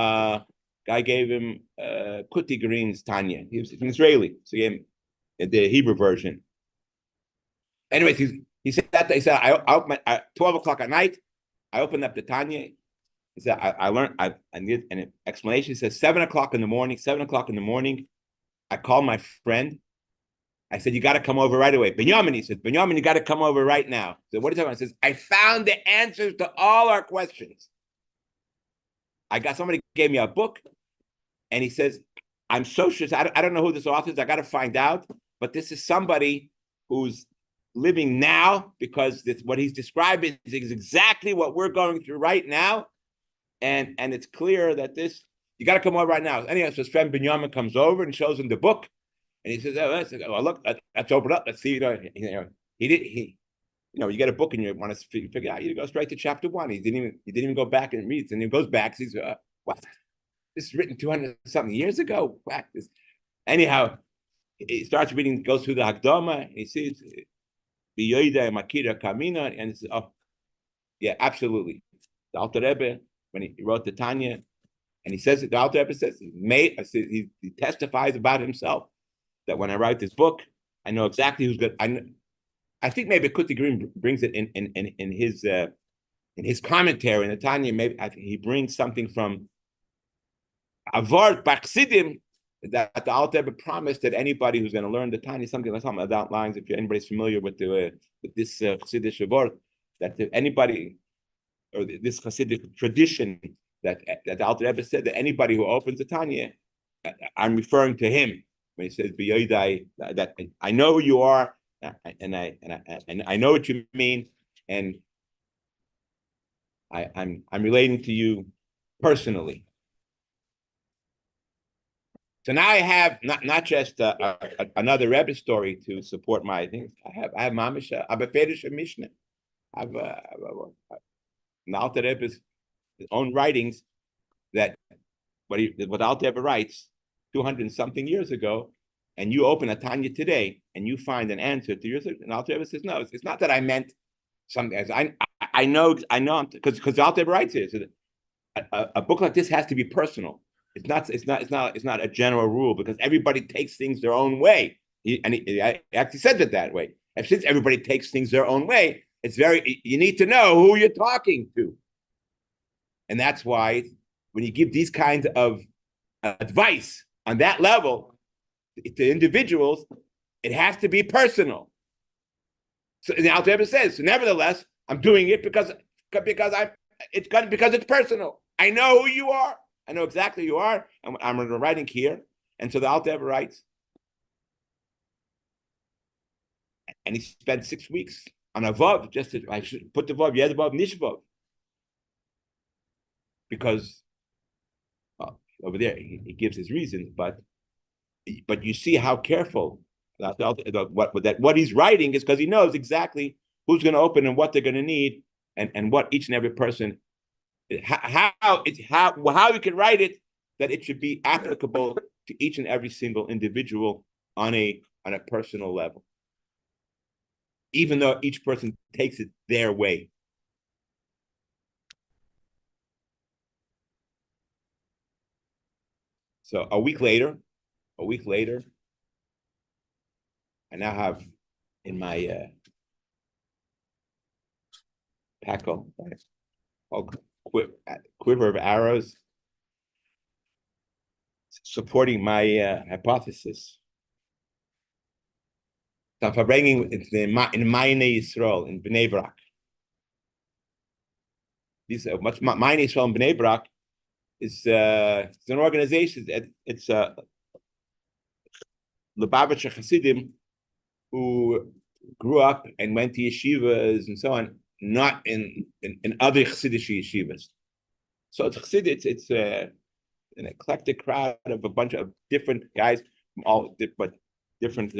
Kuti Green's Tanya. He was an Israeli, so he gave him the Hebrew version. Anyways, he said I opened at 12 o'clock at night. I opened up the Tanya. He said I learned. I need an explanation. He says 7 o'clock in the morning. 7 o'clock in the morning, I called my friend. I said, you got to come over right away. Benjamin, he said, Benjamin, you got to come over right now. So what are you talking about? He says, I found the answers to all our questions. Somebody gave me a book, and he says, I'm so sure. I don't know who this author is. I got to find out. But this is somebody who's living now, because what he's describing is exactly what we're going through right now. And it's clear that you got to come over right now. Anyway, so his friend Benjamin comes over and shows him the book. And he says, look, let's open up. Let's see. You get a book and you want to figure out, you go straight to chapter 1. He didn't even go back and read it. And he goes back. He says, what? This is written 200 something years ago. What? Anyhow, he starts reading, goes through the Hakdama, and he sees Biyoida Makira Kamina, and he says, oh, yeah, absolutely. The Alter Rebbe, when he wrote the Tanya, and he says, the Alter Rebbe says, he testifies about himself that when I write this book, I know exactly who's good. I think maybe Kuti Green brings it in his commentary in the Tanya. Maybe I think he brings something from Avart Baksidim, that the Alter Rebbe promised that anybody who's going to learn the Tanya, something about lines, if anybody's familiar with this Chassidic word, that anybody, or this Chassidic tradition, that the Alter Rebbe said that anybody who opens the Tanya, I'm referring to him when he says B'Yodai, that I know who you are, and I know what you mean, and I'm relating to you personally. So now I have not just another Rebbe story to support my things. I have Mamish Abefedish Mishnah. I have Alter Rebbe's own writings that what Alter Rebbe writes 200 and something years ago, and you open a Tanya today and you find an answer to yours. And Alter Rebbe says, no, it's not that I meant something. I know because Alter Rebbe writes here. So a book like this has to be personal. It's not a general rule, because everybody takes things their own way. He actually said it that way. And since everybody takes things their own way, you need to know who you're talking to. And that's why when you give these kinds of advice on that level to individuals, it has to be personal. So the Alter Rebbe says, so nevertheless, I'm doing it because it's personal. I know who you are. I know exactly who you are. I'm writing here. And so the Alter Rebbe writes. And he spent 6 weeks on a vav, I should put the vav, yed vav, nish vav. Because over there he gives his reasons, but you see how careful what he's writing is, because he knows exactly who's going to open and what they're going to need, and what each and every person, how you can write it that it should be applicable to each and every single individual on a personal level, even though each person takes it their way. So a week later, I now have in my packle quiver of arrows supporting my hypothesis. Tammuz Farbrengen in Mayne Yisrael in Bnei Brak. These Mayne Yisrael in Bnei Brak is it's an organization. It's Lubavitch Hasidim who grew up and went to yeshivas and so on, not in other Chassidish yeshivas. So it's Chassid, it's an eclectic crowd of a bunch of different guys from all different. What's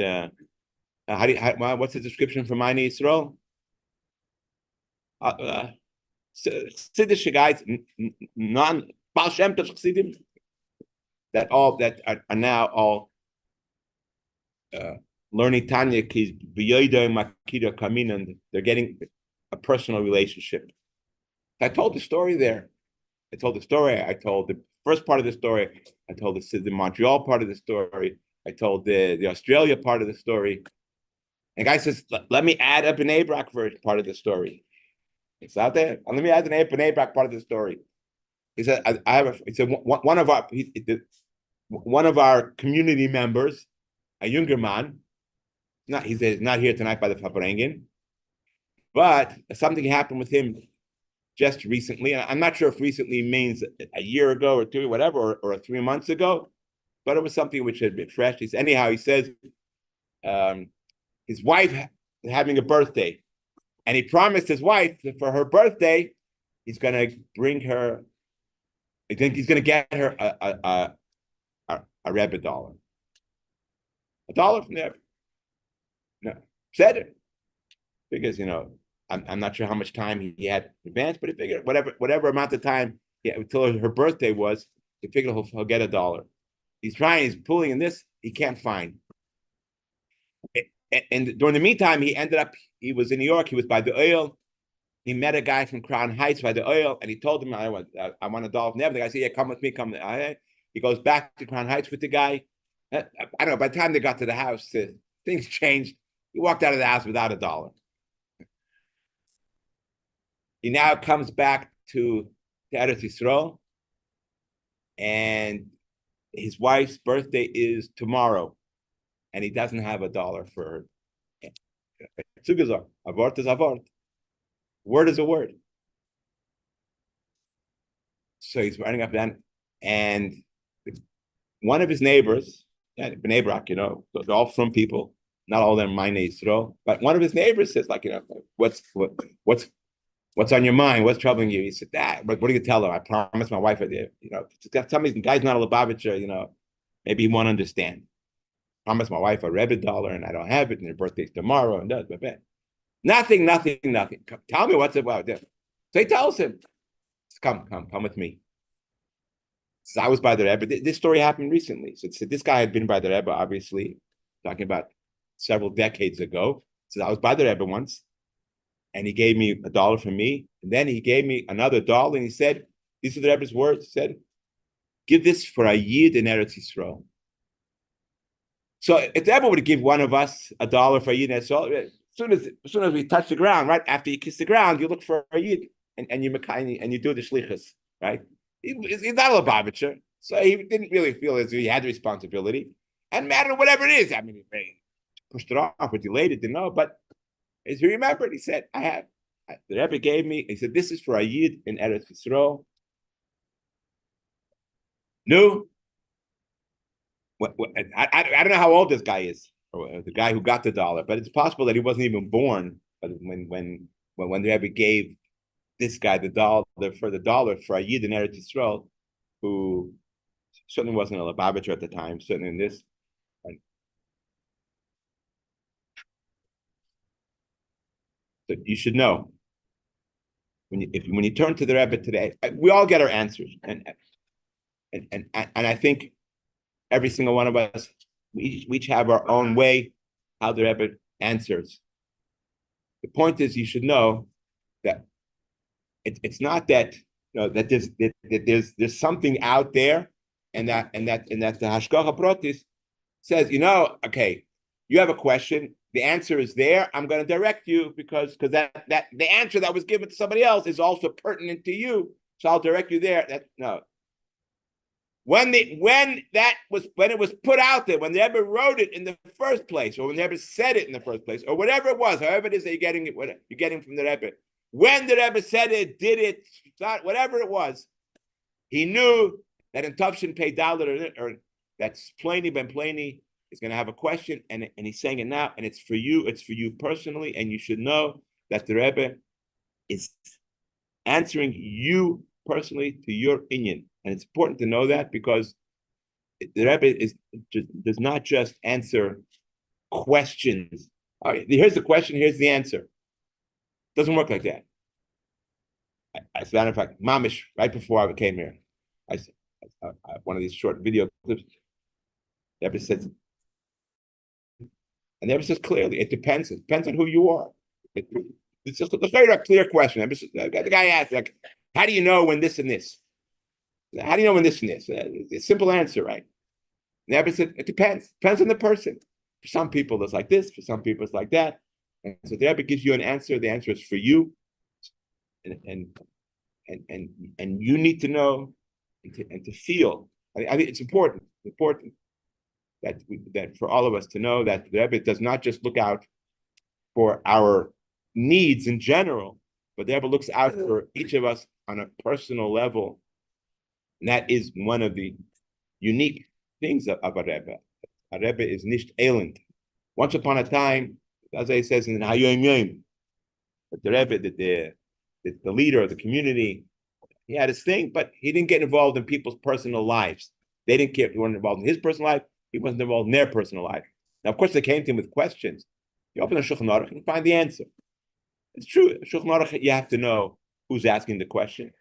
the description for Mayne Yisrael? Chassidish guys, non-Baal Shem Tov Chassidim, that are now all learning Tanya, and they're getting a personal relationship. I told the story there. I told the first part of the story. I told the Montreal part of the story. I told the Australia part of the story. And the guy says, let me add a Bnei Brak part of the story. It's out there. Let me add the Bnei Brak part of the story. He said, one of our community members, a younger man, he's not here tonight by the Farbrengen, but something happened with him just recently. And I'm not sure if recently means a year ago or two, whatever, or 3 months ago, but it was something which had been fresh. He says his wife having a birthday, and he promised his wife that for her birthday, he's going to bring her, I think he's going to get her a Rebbe dollar. $1 from there. No, said it. Because, I'm not sure how much time he had in advance, but he figured whatever amount of time until her birthday was, he figured he'll get $1. He's pulling in this, he can't find. And during the meantime, he was in New York, he was by the oil. He met a guy from Crown Heights by the oil, and he told him, I want $1 from there. The guy said, yeah, come with me, come there. He goes back to Crown Heights with the guy. I don't know, by the time they got to the house, things changed. He walked out of the house without $1. He now comes back to Eretz Yisrael, and his wife's birthday is tomorrow, and he doesn't have $1 for her. Avort is avort. Word is a word. So he's running up and one of his neighbors, Bnei Brak, they're all from people, not all of them Mayne Yisrael, but one of his neighbors says, what's on your mind? What's troubling you? He said, what do you tell her? I promised my wife, some of these guys not a Lubavitcher, maybe he won't understand. Promised my wife a Rebbe dollar and I don't have it, and her birthday's tomorrow, and does, but nothing. Tell me what's about this. So he tells him, come with me. So I was by the Rebbe. This story happened recently. So this guy had been by the Rebbe, obviously, talking about several decades ago. So I was by the Rebbe once, and he gave me $1 from me, and then he gave me another $1, and he said, these are the Rebbe's words, he said, give this for a Yid in Eretz Yisrael. So if the Rebbe would give one of us $1 for a Yid in Eretz Yisrael, as soon as we touch the ground, right after you kiss the ground, you look for a Yid and you do the shlichus, right? He's not a Lubavitcher, so he didn't really feel as if he had the responsibility. And matter whatever it is, I mean, he pushed it off or delayed it, didn't know. But as he remembered, he said, the Rebbe gave me, he said, this is for a Yid in Eretz Yisrael. No. I don't know how old this guy is, or the guy who got the $1, but it's possible that he wasn't even born But when the Rebbe gave this guy the dollar for a Yid in Eretz Yisrael, who certainly wasn't a Lubavitcher at the time, certainly in this. So you should know when you turn to the Rebbe today, we all get our answers, and I think every single one of us, we each have our own way how the Rebbe answers. The point is, you should know that it's not that that there's something out there, and that the Hashgacha Pratis says, okay, you have a question, the answer is there. I'm going to direct you because that the answer that was given to somebody else is also pertinent to you, so I'll direct you there. No. When it was put out there, when the Rebbe wrote it in the first place, or when the Rebbe said it in the first place, or whatever it was, however it is that you're getting from the Rebbe, when the Rebbe said it, did it, whatever it was, he knew that in Tavshin Pei Dalet, or that's Pliny Ben Pliny is going to have a question, and he's saying it now, and it's for you personally, and you should know that the Rebbe is answering you personally to your inyan. And it's important to know that, because the Rebbe does not just answer questions. All right, here's the question, here's the answer. It doesn't work like that. As a matter of fact, Mamish, right before I came here, I one of these short video clips, the Rebbe says, and the Rebbe says clearly, it depends on who you are. It's just a very clear question. The guy asked, like, how do you know when this and this? How do you know when this and this? It's a simple answer, right? The Rebbe said, it depends. Depends on the person. For some people, it's like this. For some people, it's like that. And so the Rebbe gives you an answer. The answer is for you, and you need to know and to feel. I think it's important that for all of us to know that the Rebbe does not just look out for our needs in general, but the Rebbe looks out for each of us on a personal level. And that is one of the unique things of a Rebbe. A Rebbe is nicht elend. Once upon a time, as I says in Hayom Yom, the Rebbe, the leader of the community, he had his thing, but he didn't get involved in people's personal lives. They didn't care. He wasn't involved in his personal life. He wasn't involved in their personal life. Now, of course, they came to him with questions. You open a Shulchan Aruch and find the answer. It's true. Shulchan Aruch, you have to know who's asking the question.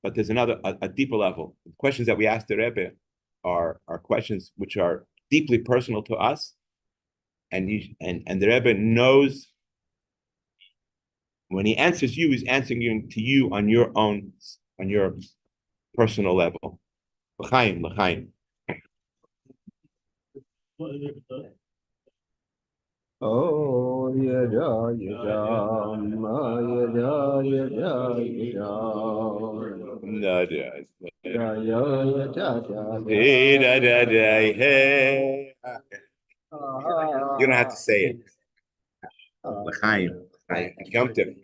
But there's a deeper level. The questions that we ask the Rebbe are questions which are deeply personal to us, and the Rebbe knows when he answers you, he's answering to you on your personal level. L'chaim. Oh, yada, You don't have to say it. L'chaim. Yom Tov.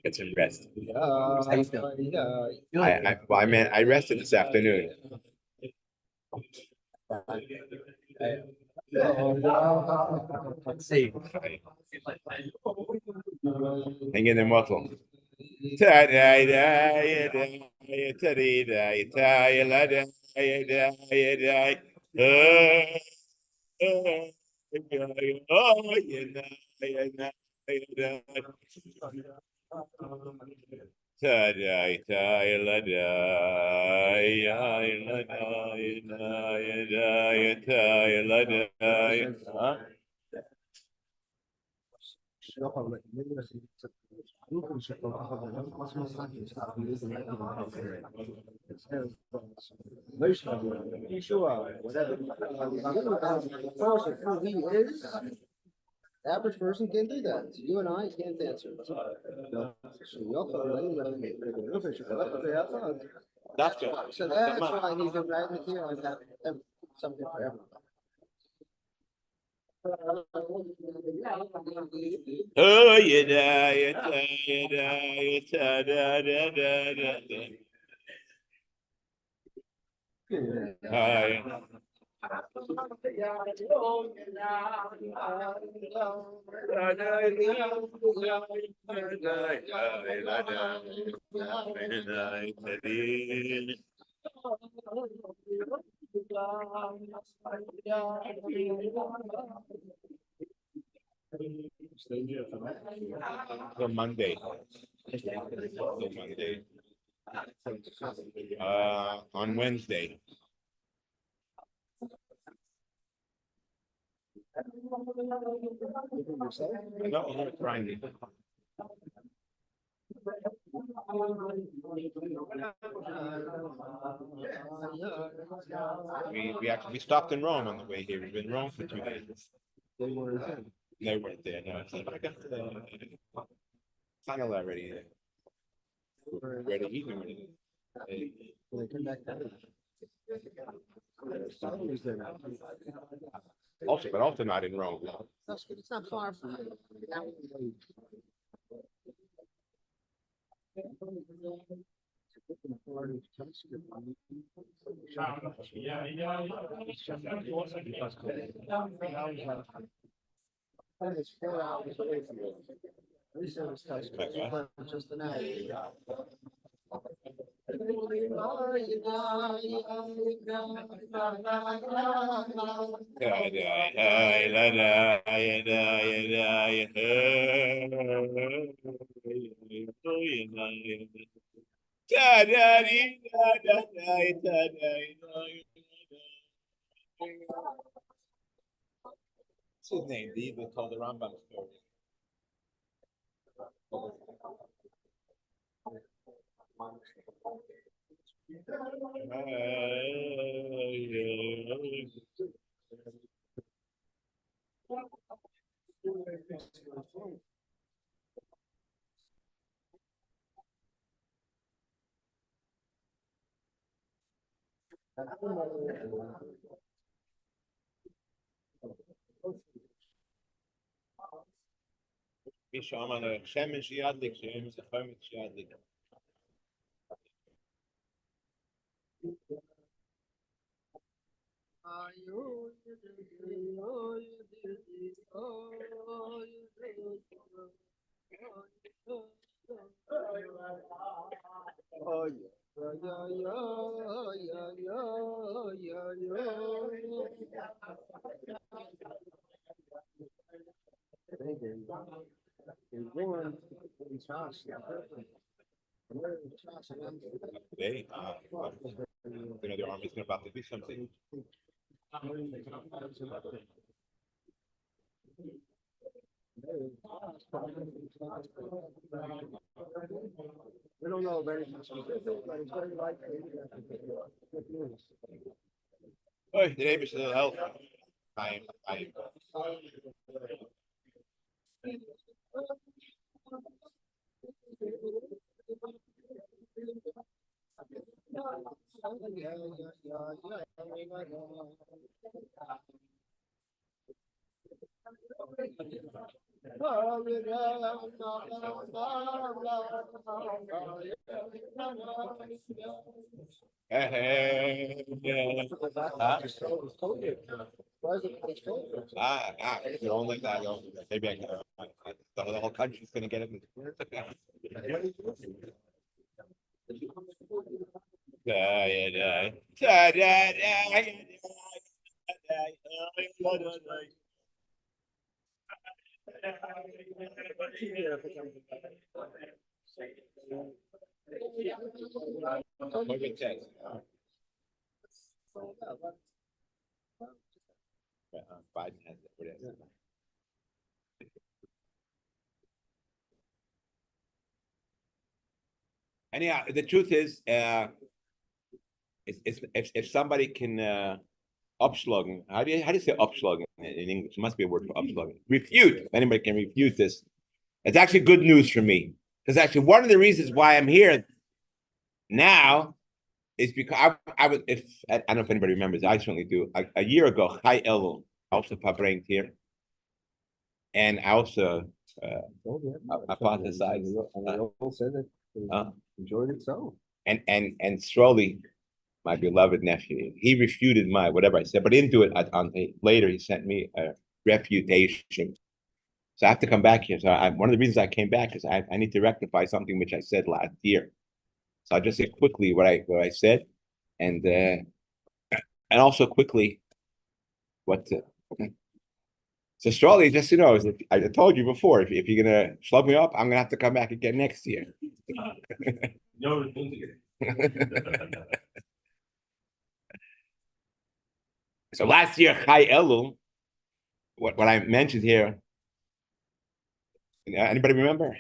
Get some rest. I rested this afternoon. Hang in there, muscle. Yeshua, whatever. Who he is, average person can't do that. You and I can't answer. So that's why he's been writing it here. I have something for everyone. Oh, For Monday. Monday. On Wednesday. No, Friday. We stopped in Rome on the way here. We've been in Rome for 2 days. They weren't there. They weren't there. No, it's like I got final already. Where to eat? When they come back down. Somebody's there now. But also not in Rome. That's good. It's not far from here. It's 4 hours away from you. At least it was just an hour. What's his name? The Eagle told the Rambam story. Bisham on a Shemesh Yadlik, Shemesh Chametz Yadlik. Oh Today, the army's about to do something. We don't know of anything specific, but it's very likely. Oh, the neighbors will help. I. You don't like that. Maybe I can. The whole country's gonna get it. Biden has it. Anyhow, the truth is, if somebody can upschlagen, how do you say upschlagen in English? There must be a word for upschlagen. Refute. If anybody can refute this, it's actually good news for me, because actually one of the reasons why I'm here now is because I was, I don't know if anybody remembers, I certainly do. A year ago, Chai Elul also Pfeffer here, and I also apostatized. Enjoyed it so. And slowly, my beloved nephew. He refuted my whatever I said, but he didn't do it later. He sent me a refutation. So I have to come back here. So one of the reasons I came back is I need to rectify something which I said last year. So I'll just say quickly what I said, and also quickly what. So Strawley, just I told you before, if you're gonna schlub me up, I'm gonna have to come back again next year. No. So last year, Chai Elul, what I mentioned here. Anybody remember?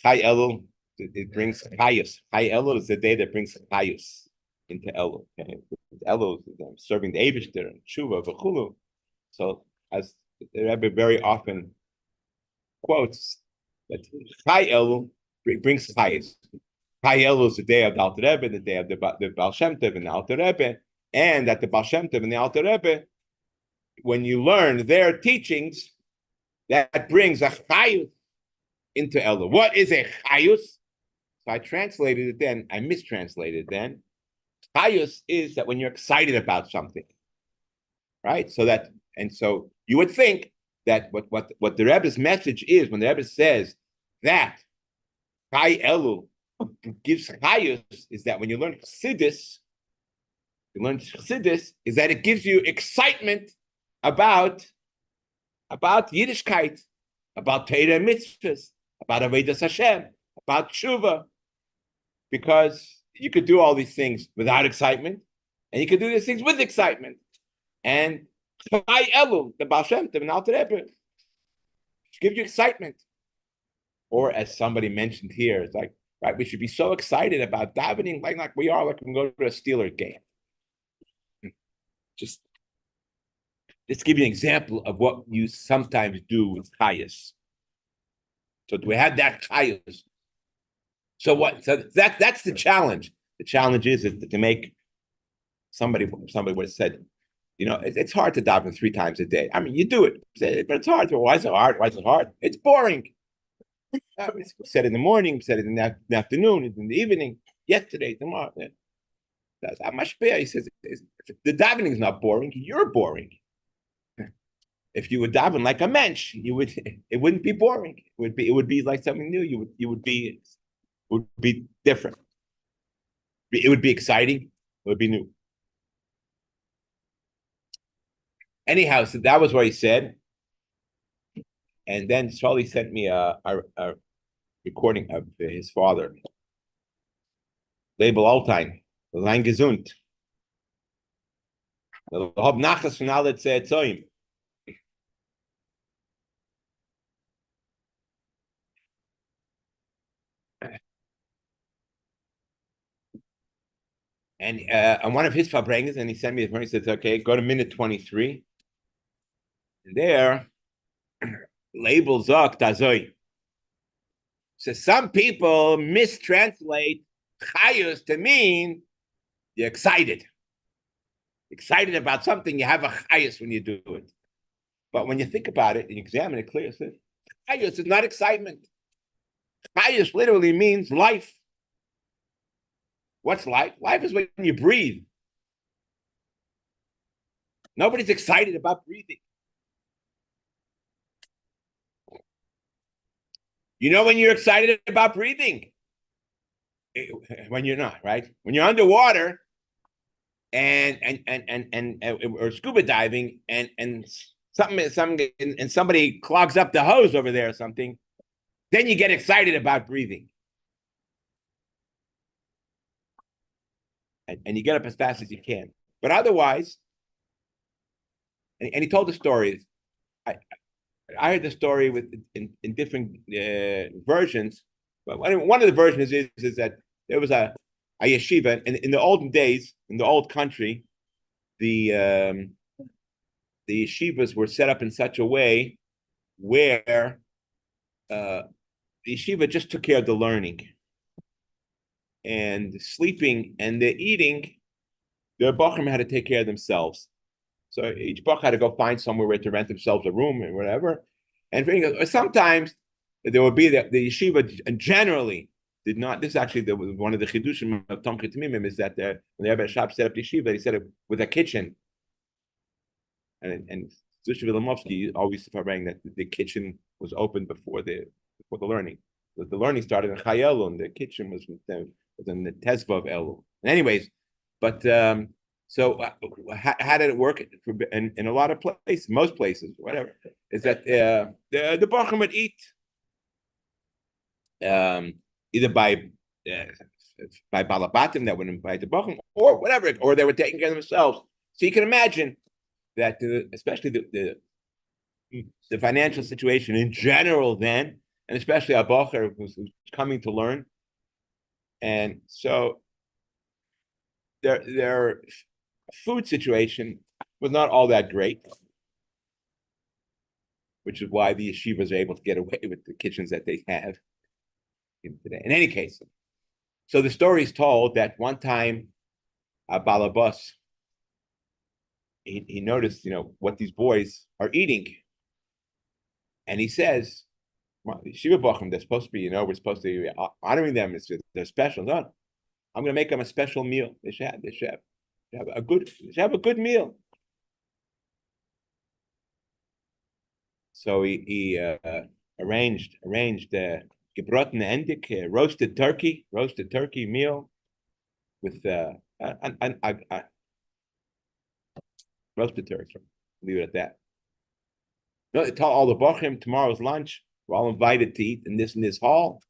Chai Elul, it brings Chayus. Chai Elul is the day that brings Chayus into Elul. Okay? Elul is serving the Eibishter and Tshuva, V'chulu. So as the Rebbe very often quotes, that Chai Elul brings Chayus. Chai Elul is the day of the Alter Rebbe, the day of the Baal Shem Tov and the Alter Rebbe, and at the Baal Shem Tov and the Alter Rebbe, when you learn their teachings, that brings a Chayus into Elul. What is a Chayus? So I translated it then. I mistranslated it then. Chayus is that when you're excited about something, right? So you would think that what the Rebbe's message is when the Rebbe says that Chai Elul gives Chayus is that when you learn Chassidus, is that it gives you excitement about Yiddishkeit, about Torah and mitzvahs, about Avodas Hashem, about Tshuva, because you could do all these things without excitement, and you could do these things with excitement. And Chai Elul, the Baal Shem Tov and Alter Rebbe, give you excitement. Or as somebody mentioned here, it's like, right, we should be so excited about davening like we are, like we can go to a Steeler game. Just give you an example of what you sometimes do with chayus. So we had that chayus. So what? So that's the challenge. The challenge is to make somebody would have said, it's hard to daven 3 times a day. I mean, you do it, but it's hard. Why is it hard? Why is it hard? It's boring. We said in the morning, we said it in the afternoon, in the evening, yesterday, tomorrow. That's how much better. He says, the davening is not boring. You're boring. If you would daven like a mensch, it wouldn't be boring. It would be like something new. It would be different. It would be exciting. It would be new. Anyhow, so that was what he said. And then Charlie sent me a recording of his father, Label Altein, Lang gesund. Hab nachas von alle Zeitzoim. And on one of his Farbrengens, and he sent me the phone, he says, okay, go to minute 23. And there, label Zok Tazoi. So some people mistranslate chayus to mean you're excited. Excited about something, you have a chayus when you do it. But when you think about it and you examine it clearly, chayus is not excitement. Chayus literally means life. What's life? Life is when you breathe. Nobody's excited about breathing. You know when you're excited about breathing? When you're not, right? When you're underwater and or scuba diving and somebody clogs up the hose over there or something, then you get excited about breathing. And you get up as fast as you can. But otherwise, and he told the stories. I heard the story in different versions. But one of the versions is that there was a yeshiva, and in the olden days, in the old country, the yeshivas were set up in such a way where the yeshiva just took care of the learning. And sleeping and the eating, the bachrim had to take care of themselves. So each bach had to go find somewhere where to rent themselves a room and whatever. And sometimes there would be the yeshiva, and generally did not. This is actually one of the chidushim of Tom Chitimimim is that when the Rebbe Shab set up the yeshiva, he set it with a kitchen. And Zusha Vilamovsky always Farbrengen that the kitchen was open before the learning. The learning started in Chayelu, and the kitchen was in the Tezva of Elu. And anyways, but so how did it work in a lot of places, most places, whatever, is that the Bachim would eat either by Balabatim that would invite the Bachim, or whatever, or they were taking care of themselves. So you can imagine that especially the financial situation in general then, and especially a Bacher who's coming to learn, and so their food situation was not all that great, which is why the yeshivas are able to get away with the kitchens that they have today. In any case, so the story is told that one time a balabas, he noticed, what these boys are eating, and he says, Shiva Bachim, they're supposed to be, we're supposed to be honoring them. They're special. No, I'm going to make them a special meal. They should have a good meal. So he arranged gebroten endik, roasted turkey meal with roasted turkey. Leave it at that. No, they tell all the Bachim tomorrow's lunch. We're all invited to eat in this hall.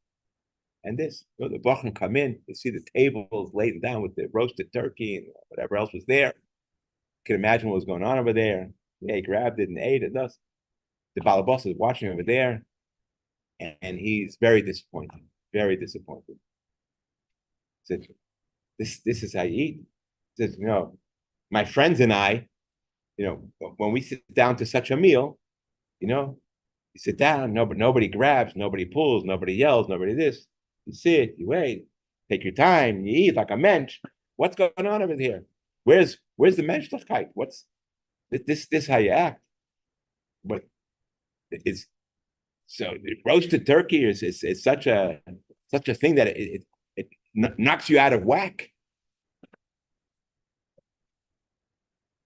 And this. So the Bachim come in, they see the tables laid down with the roasted turkey and whatever else was there. You can imagine what was going on over there. Yeah, he grabbed it and ate it. Thus, the Balabas is watching over there, and he's very disappointed. Very disappointed. He said, this is how you eat. He says, my friends and I, when we sit down to such a meal, you sit down, nobody grabs, nobody pulls, nobody yells, nobody this. You sit, you wait, take your time, you eat like a mensch. What's going on over here? Where's the menschlichkeit? What's this how you act? But it's so roasted turkey is such a thing that it knocks you out of whack.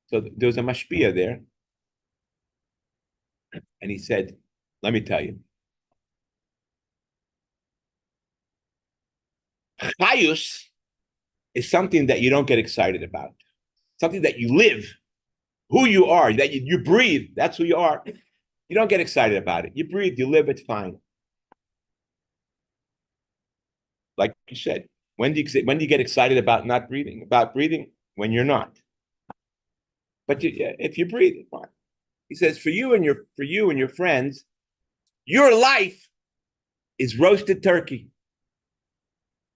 So there was a mashpia there, and he said, let me tell you, chayus is something that you don't get excited about, something that you live, who you are, that you breathe, that's who you are. You don't get excited about it. You breathe, you live, it's fine. Like you said, when do you get excited about not breathing? About breathing when you're not. But if you breathe, it's fine. He says, for you and your friends, your life is roasted turkey.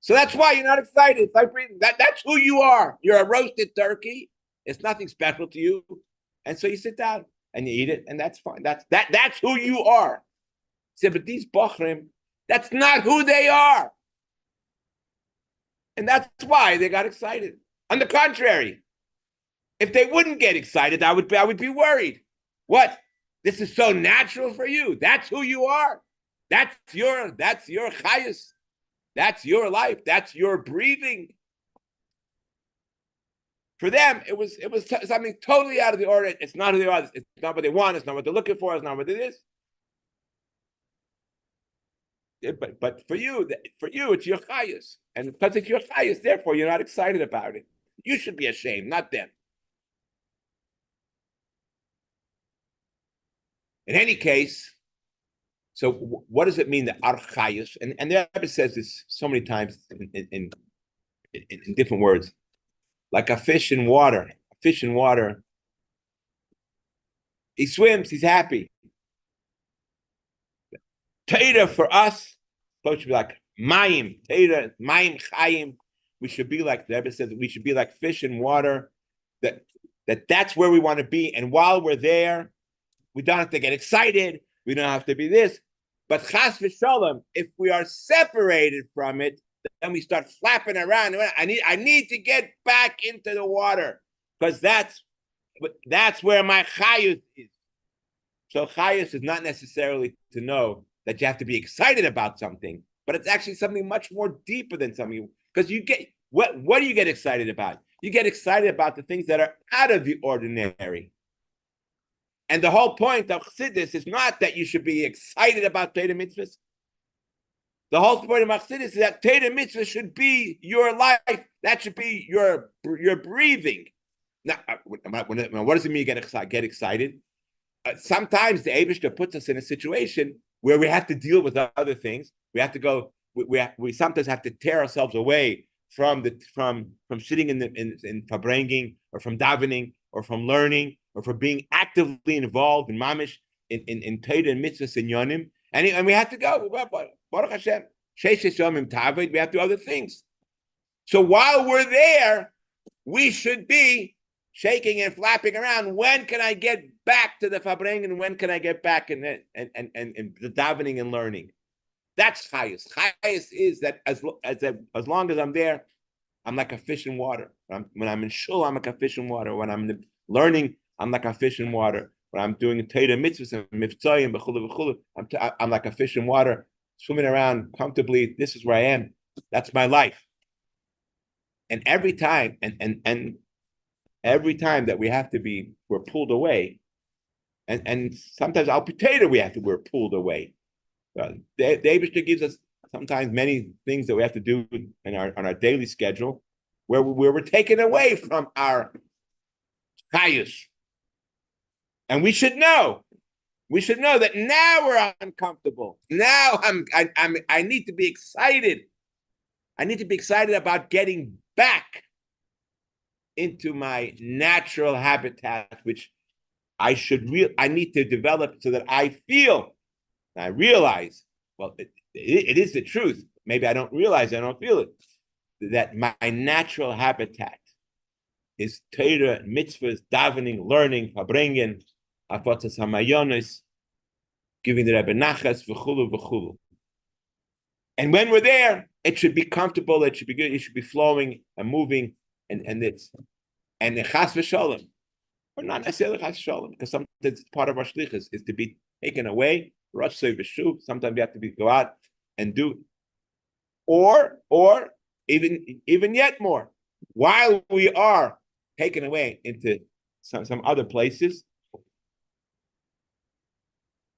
So that's why you're not excited. It's like breathing. That's who you are. You're a roasted turkey. It's nothing special to you. And so you sit down and you eat it, and that's fine. That's who you are. He said, but these Bachrim, that's not who they are. And that's why they got excited. On the contrary, if they wouldn't get excited, I would be worried. What? This is so natural for you. That's who you are. That's your chayus. That's your life. That's your breathing. For them, it was something totally out of the order. It's not who they are. It's not what they want. It's not what they're looking for. It's not what it is. Yeah, but for you, it's your chayus, and because it's your chayus, therefore you're not excited about it. You should be ashamed, not them. In any case, so what does it mean, the archayus? And the Rebbe says this so many times in different words, like a fish in water. A fish in water, he swims, he's happy. Teda for us, supposed to be like mayim, teda, mayim chayim. We should be like, the Rebbe says, we should be like fish in water. That's where we want to be. And while we're there, we don't have to get excited. We don't have to be this. But chas v'shalom, if we are separated from it, then we start flapping around. I need to get back into the water because that's where my chayus is. So chayus is not necessarily to know that you have to be excited about something, but it's actually something much more deeper than something, because you get, what do you get excited about? You get excited about the things that are out of the ordinary. And the whole point of Chassidus is not that you should be excited about Torah mitzvahs. The whole point of Chassidus is that Torah mitzvahs should be your life. That should be your breathing. Now, what does it mean you get excited? Sometimes the Eibishter puts us in a situation where we have to deal with other things. We have to go. We sometimes have to tear ourselves away from sitting in Farbrengen, or from davening, or from learning, or from being actively involved in mamish in Torah and mitzvahs and yonim, and we have to go. Baruch Hashem, we have to do other things. So while we're there, we should be shaking and flapping around. When can I get back to the Farbrengen? When can I get back in the davening and learning? That's chayus. Chayus is that as long as I'm there, I'm like a fish in water. When I'm in shul, I'm like a fish in water. When I'm learning, I'm like a fish in water. When I'm doing Torah mitzvahs and mivtzoyim, b'chulu, I'm like a fish in water, swimming around comfortably. This is where I am. That's my life. And every time, and every time that we're pulled away, and sometimes al pitera we're pulled away. The Eibishter gives us sometimes many things that we have to do on our daily schedule, where we're taken away from our chayus. And we should know that now we're uncomfortable. Now I need to be excited. I need to be excited about getting back into my natural habitat, which I need to develop so that I feel, and I realize, well, it is the truth. Maybe I don't realize, I don't feel it, that my natural habitat is Torah, mitzvahs, davening, learning, Farbrengen, afotzas hamayonis, giving the Rebbe nachas, v'chulu, v'chulu. And when we're there, it should be comfortable, it should be good, it should be flowing and moving, and it's, and the chas v'sholem, or not necessarily chas v'sholem, because sometimes part of our shliach is to be taken away, rush v'shuv, sometimes we have to go out and do, or even yet more, while we are taken away into some other places.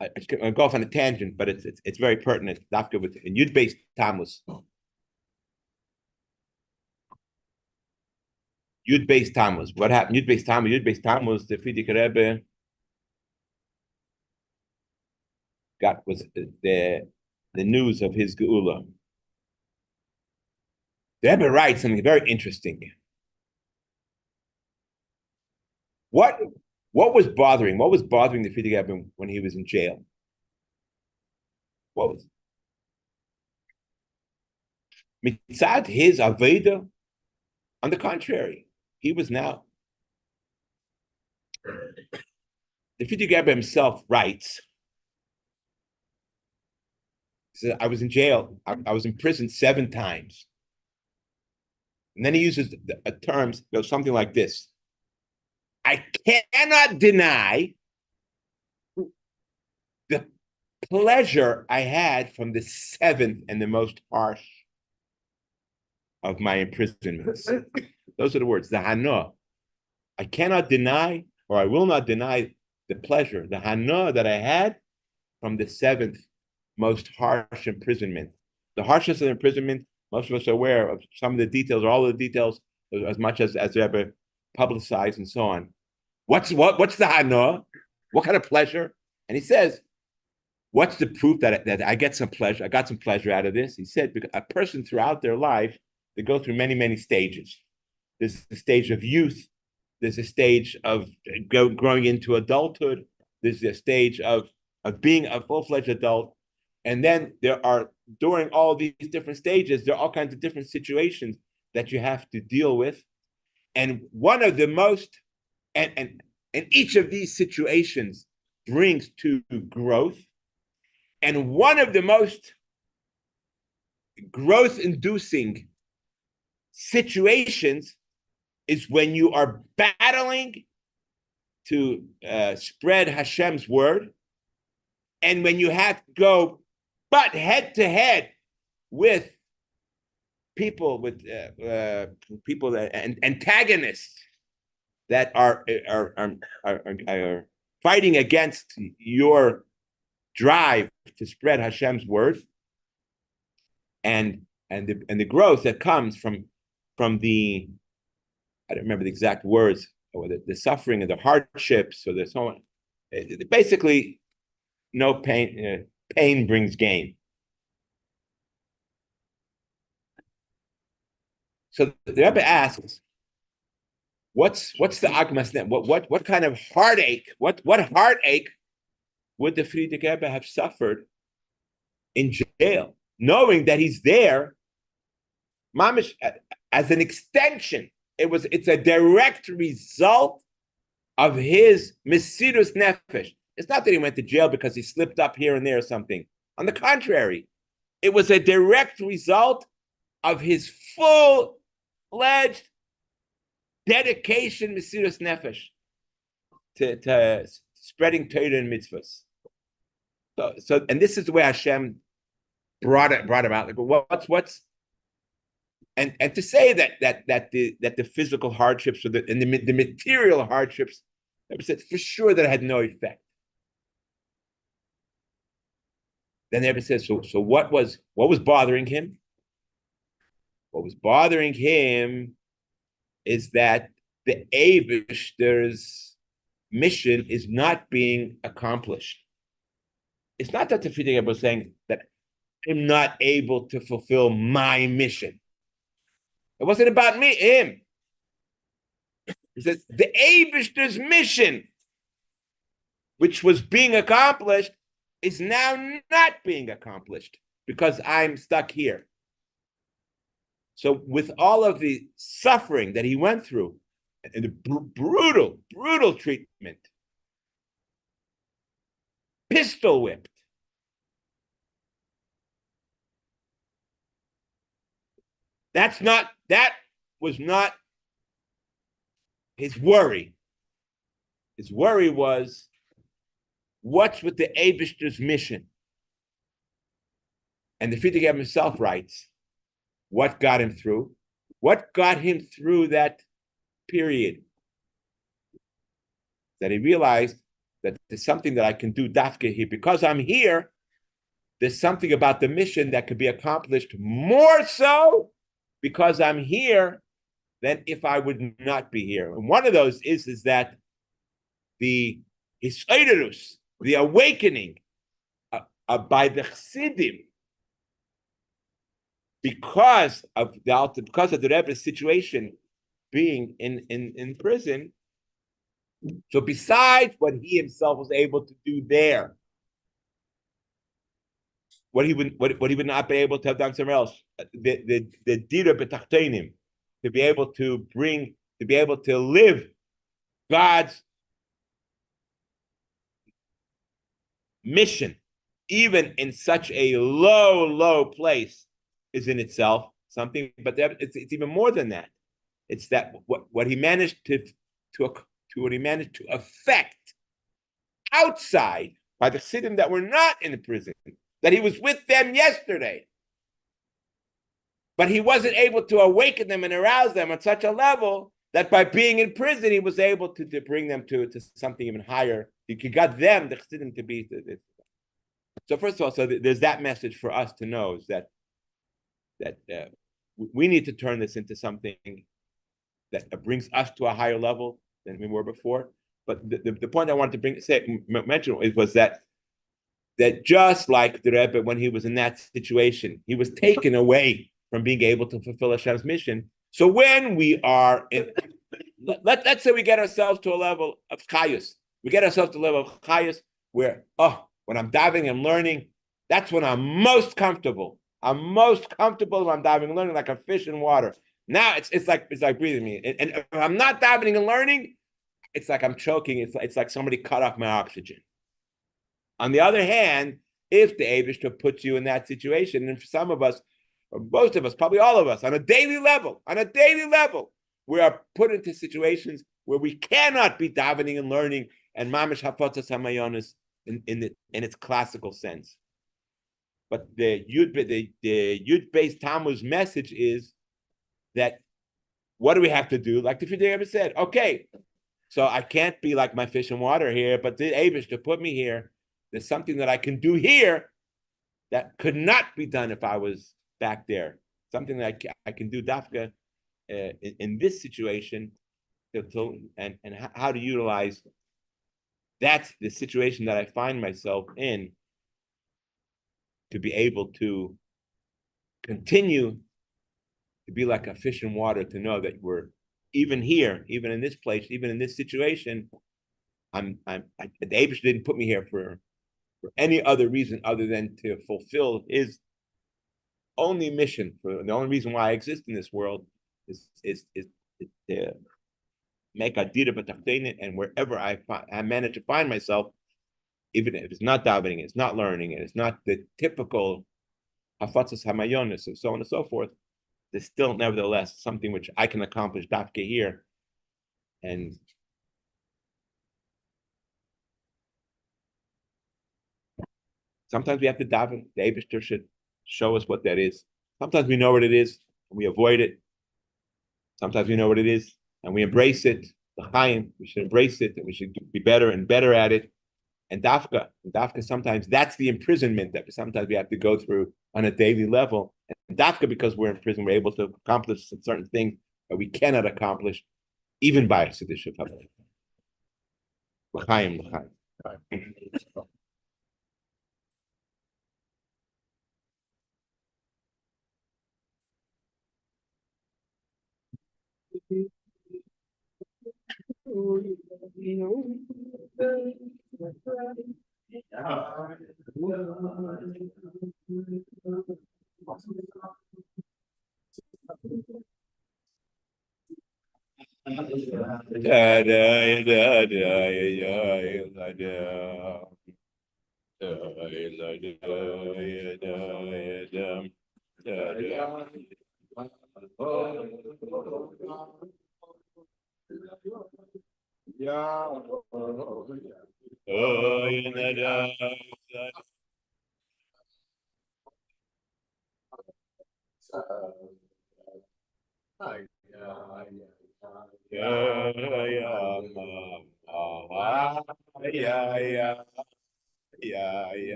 I go off on a tangent, but it's very pertinent. Dafka with in Yud-based Tammuz. Yud-based Tammuz. What happened? Yud-based Tammuz. The Frierdiker Rebbe was the news of his geula. The Rebbe writes something very interesting. What was bothering the Frierdiker Rebbe when he was in jail? What was mitzad his aveda? On the contrary, he was now. The Frierdiker Rebbe himself writes. He said, I was in jail. I was in prison 7 times. And then he uses terms, something like this. I cannot deny the pleasure I had from the 7th and the most harsh of my imprisonments. Those are the words, the hana. I cannot deny, or I will not deny the pleasure, the hana that I had from the 7th most harsh imprisonment. The harshness of the imprisonment, most of us are aware of some of the details, or all of the details, as much as Rebbe publicized and so on. What's the hana? What kind of pleasure? And he says, what's the proof that I get some pleasure? I got some pleasure out of this. He said, because a person throughout their life, they go through many, many stages. There's the stage of youth. There's a stage of growing into adulthood. There's a stage of being a full-fledged adult. And then there are, during all these different stages, there are all kinds of different situations that you have to deal with. And one of the most, and each of these situations brings to growth. And one of the most growth-inducing situations is when you are battling to spread Hashem's word, and when you have to go butt head to head with people and antagonists that are fighting against your drive to spread Hashem's word, and the growth that comes from the, I don't remember the exact words, or the suffering and the hardships, or the so on. Basically, no pain. Pain brings gain. So the Rebbe asks, what's the agmas then? What kind of heartache? What heartache would the Frierdiker Rebbe have suffered in jail, knowing that he's there, mamish, as an extension? It's a direct result of his mesirus nefesh. It's not that he went to jail because he slipped up here and there or something. On the contrary, it was a direct result of his full-fledged dedication, mesirus nefesh, to spreading Torah and mitzvahs. So, and this is the way Hashem brought him out. Like, what's and to say that the physical hardships or the material hardships, I said for sure that it had no effect. Then the Rebbe says, so what was bothering him? What was bothering him is that the Eibishter's mission is not being accomplished. It's not that the Frierdiker Rebbe was saying that I'm not able to fulfill my mission. It wasn't about him. He says the Eibishter's mission, which was being accomplished, is now not being accomplished because I'm stuck here. So with all of the suffering that he went through and the brutal treatment, pistol whipped, that was not his worry. His worry was, what's with the Eibishter's mission? And the Frierdiker Rebbe himself writes, what got him through? What got him through that period? That he realized that there's something that I can do dafka here. Because I'm here, there's something about the mission that could be accomplished more so because I'm here than if I would not be here. And one of those is that the hisoidus, the awakening by the Chassidim, because of the Rebbe's situation being in prison. So besides what he himself was able to do there, what he would not be able to have done somewhere else, the dira betachtenim, to be able to live God's mission, even in such a low place, is in itself something. But it's even more than that. It's that what he managed to affect outside by the Chassidim that were not in the prison, that he was with them yesterday, but he wasn't able to awaken them and arouse them on such a level that by being in prison, he was able to bring them to something even higher. He got them, the Chassidim, to be. So first of all, there's that message for us to know, is that we need to turn this into something that brings us to a higher level than we were before. But the point I wanted to mention was that just like the Rebbe, when he was in that situation, he was taken away from being able to fulfill Hashem's mission. So when we are let's say we get ourselves to a level of chayus, we get ourselves to a level of chayus where, when I'm diving and learning, that's when I'm most comfortable. I'm most comfortable when I'm diving and learning, like a fish in water. Now it's like breathing me. And if I'm not diving and learning, it's like I'm choking. It's like somebody cut off my oxygen. On the other hand, if the Eibishter puts you in that situation, and for some of us, or most of us, probably all of us, on a daily level, we are put into situations where we cannot be davening and learning and mamish hafotzas hamayonis in its classical sense. But the Yud based Tammuz message is that what do we have to do? Like the Rebbe said, okay, so I can't be like my fish and water here, but the Abish to put me here, there's something that I can do here that could not be done if I was back there. Something that I can do dafka in this situation, and how to utilize. That's the situation that I find myself in to be able to continue to be like a fish in water, to know that we're even here, even in this place, even in this situation. The Abish didn't put me here for any other reason other than to fulfill his only mission. For the only reason why I exist in this world is to make a dira b'tachtonin, and wherever I manage to find myself, even if it's not davening, it's not learning, and it's not the typical hafatzas hamayonis and so on and so forth, there's still nevertheless something which I can accomplish dafke here. And sometimes we have to daven. The Eibishter should show us what that is. Sometimes we know what it is and we avoid it. Sometimes we know what it is and we embrace it. L'chaim, we should embrace it, and we should be better and better at it. And dafka, sometimes that's the imprisonment that sometimes we have to go through on a daily level. And dafka, because we're in prison, we're able to accomplish certain things that we cannot accomplish even by a seditious public. L'chaim.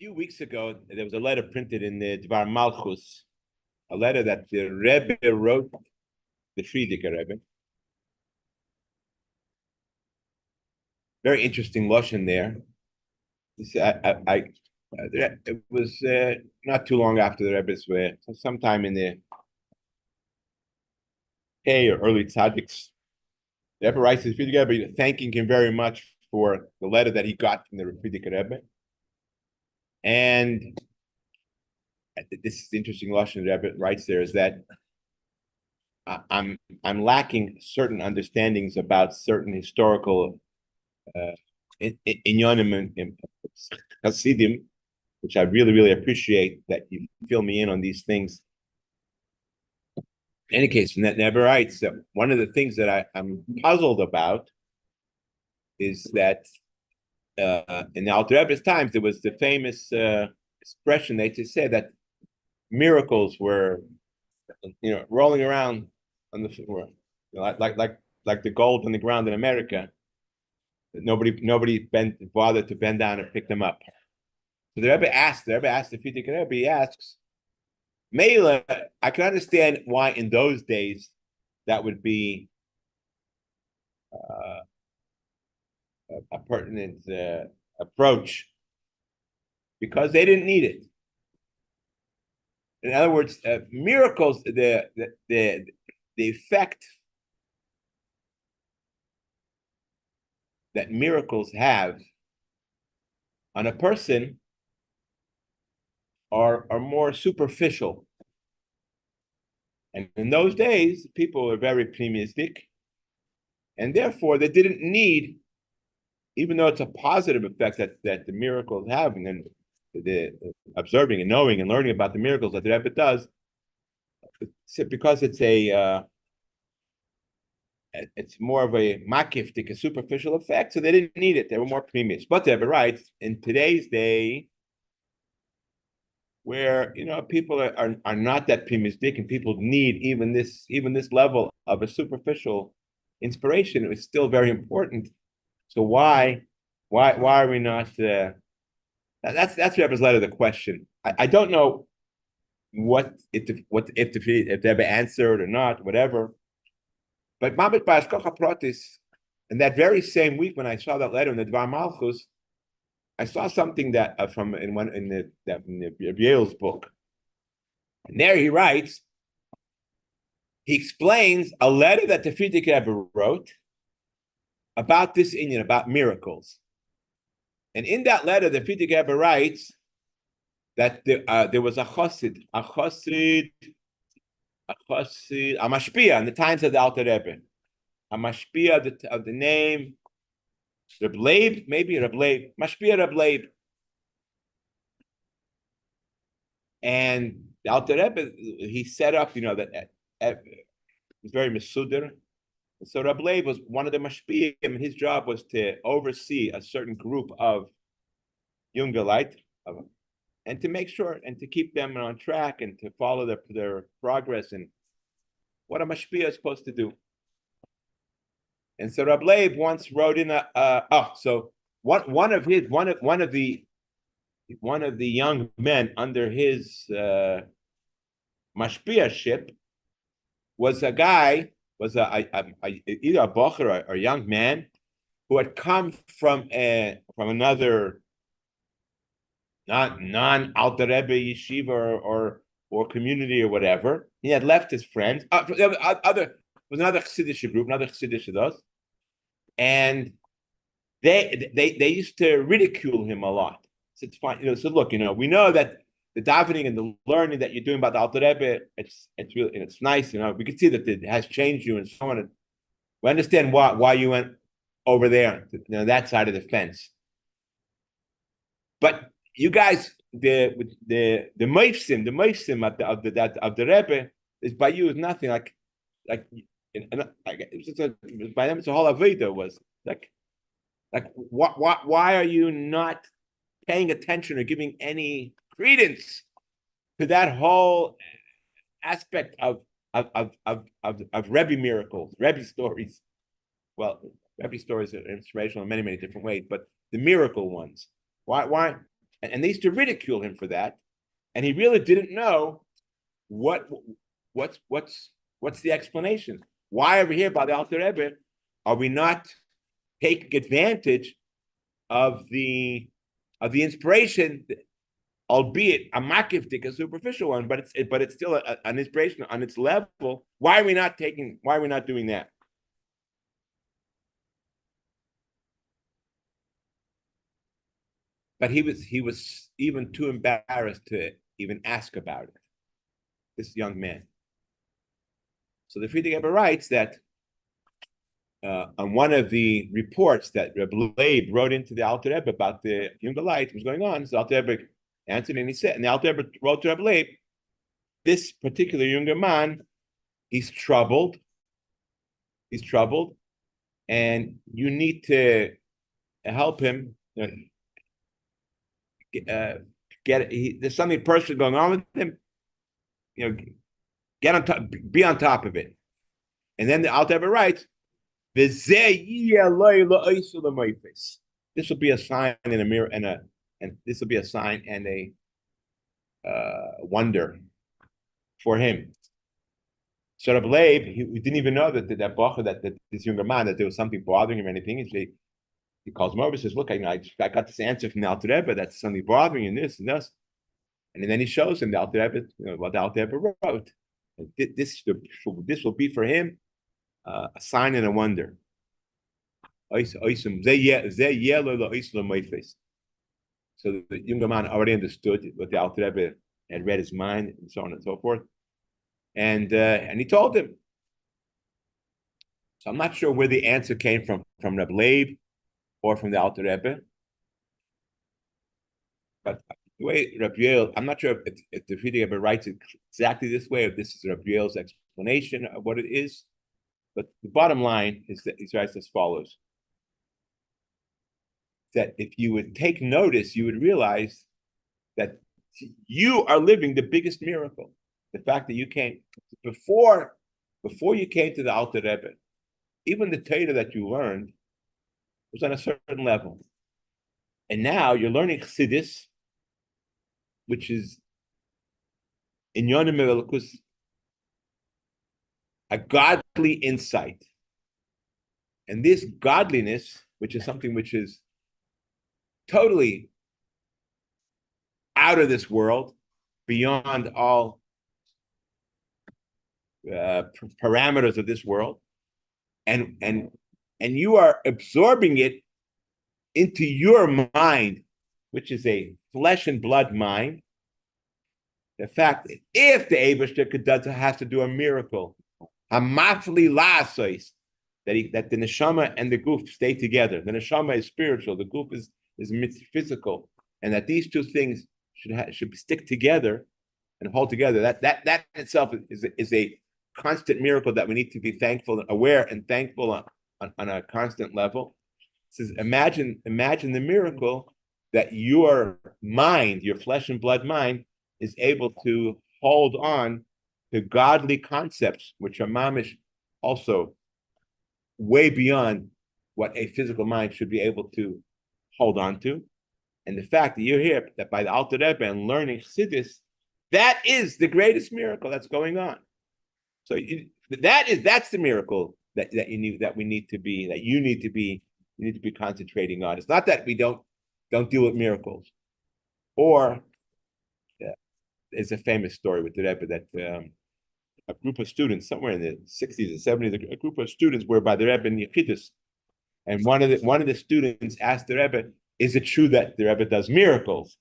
few weeks ago, there was a letter printed in the Dvar Malchus, a letter that the Rebbe wrote, the Frierdiker Rebbe. Very interesting lashon there. It was not too long after the Rebbe's were, sometime in the or early tzaddiks. The Rebbe writes to the Frierdiker Rebbe, thanking him very much for the letter that he got from the Frierdiker Rebbe. And this is the interesting lashon the Rebbe writes there, is that I'm lacking certain understandings about certain historical inyonim and Hasidim, which I really, really appreciate that you fill me in on these things. In any case, Rebbe writes that one of the things that I'm puzzled about is that in the Alter Rebbe's times, there was the famous expression they just said that miracles were, rolling around on the floor, like the gold on the ground in America. Nobody bothered to bend down and pick them up. So the Rebbe asked the Frierdiker Rebbe, he asks, Mela, I can understand why in those days that would be a pertinent approach, because they didn't need it. In other words, miracles, the effect that miracles have on a person are more superficial. And in those days, people were very pessimistic, and therefore they didn't need, even though it's a positive effect that the miracles have, and then the observing and knowing and learning about the miracles that the Rebbe does, because it's more of a makiftik, a superficial effect, so they didn't need it. They were more previous. But the Rebbe writes, in today's day, where people are not that pessimistic, and people need even this level of a superficial inspiration, it was still very important. So why are we not? That's Rebbe's letter. The question, I don't know if the Rebbe answered or not, whatever. But Mabit Ba'ashkocha Pratis, in that very same week when I saw that letter in the Dvar Malchus, I saw something that in the Yale's book. And there he writes, he explains a letter that the Frierdiker Rebbe wrote about this Indian, about miracles. And in that letter, the Frierdiker Rebbe writes that there was a mashpia in the times of the Alter Rebbe, a mashpia of the name Reb Leib, mashpia Reb Leib. And the Alter Rebbe, he set up, that it was very mesuder. So Reb Leib was one of the mashpiyim, and his job was to oversee a certain group of Jungelite, and to make sure and to keep them on track and to follow their progress and what a mashpiyah is supposed to do. And so Reb Leib once wrote in one of the young men under his mashpiyahship was a guy, either a bocher or a young man who had come from another non-Alter Rebbe yeshiva or community or whatever. He had left his friends. Was another Chassidish group, another Chassidish dos, and they used to ridicule him a lot. So it's fine, So look, we know that the davening and the learning that you're doing about the Alter Rebbe, it's really, and it's nice. We can see that it has changed you and so on. And we understand why you went over there, that side of the fence. But you guys, the moifsim of the Rebbe is by you is nothing like by them it's a whole aveda was like why are you not paying attention or giving any credence to that whole aspect of Rebbe miracles, Rebbe stories? Well, Rebbe stories are inspirational in many different ways, but the miracle ones. Why and they used to ridicule him for that. And he really didn't know what's the explanation. Why over here by the Alter Rebbe are we not taking advantage of the inspiration, albeit a makivdik, a superficial one, but it's still an inspiration on its level. Why are we not doing that? But he was even too embarrassed to even ask about it, this young man. So the Friedrich Rebbe writes that on one of the reports that Rebbe Leib wrote into the Alter Rebbe about the Younger Light was going on, so Alter Rebbe answered and he said, and the Alter Rebbe wrote to Rebbe Leib, this particular younger man, he's troubled, and you need to help him. There's something personal going on with him. Get on top, be on top of it. And then the Alter Rebbe writes, this will be a sign in a mirror and this will be a sign and a wonder for him. So Rabbi Leib, he didn't even know that this younger man, that there was something bothering him or anything. He calls him over and says, look, I got this answer from the Alter Rebbe, that's something bothering you and this and this. And then he shows him the Alter Rebbe, what the Alter Rebbe wrote. This will be for him a sign and a wonder. So the younger man already understood what the Alter Rebbe had read his mind and so on and so forth. And he told him. So I'm not sure where the answer came from Rabbi Leib or from the Alter Rebbe. But the way Rabbi Yael, I'm not sure if the Friedrich Rebbe writes it exactly this way, or this is Rabbi Yael's explanation of what it is. But the bottom line is that he writes as follows: that if you would take notice, you would realize that you are living the biggest miracle. The fact that you came before you came to the Alter Rebbe, even the Torah that you learned was on a certain level, and now you're learning Chassidus, which is in Yonim Mevelikus, a godly insight, and this godliness, which is something which is totally out of this world, beyond all parameters of this world, and you are absorbing it into your mind, which is a flesh and blood mind. The fact that if the Eibishter has to do a miracle, hamafli la'asos, that the neshama and the goof stay together. The neshama is spiritual, the goof is physical, and that these two things should stick together and hold together. That itself is a constant miracle that we need to be thankful, aware, and thankful on a constant level. It says, imagine the miracle that your mind, your flesh and blood mind, is able to hold on to godly concepts, which are mamish also way beyond what a physical mind should be able to hold on to. And the fact that you're here, that by the Alter Rebbe and learning Chassidus, that is the greatest miracle that's going on. So that's the miracle that you need to be concentrating on. It's not that we don't deal with miracles, or there's a famous story with the Rebbe that a group of students somewhere in the 60s and 70s, a group of students were by the Rebbe in Yechidus, and one of the students asked the Rebbe, "Is it true that the Rebbe does miracles?"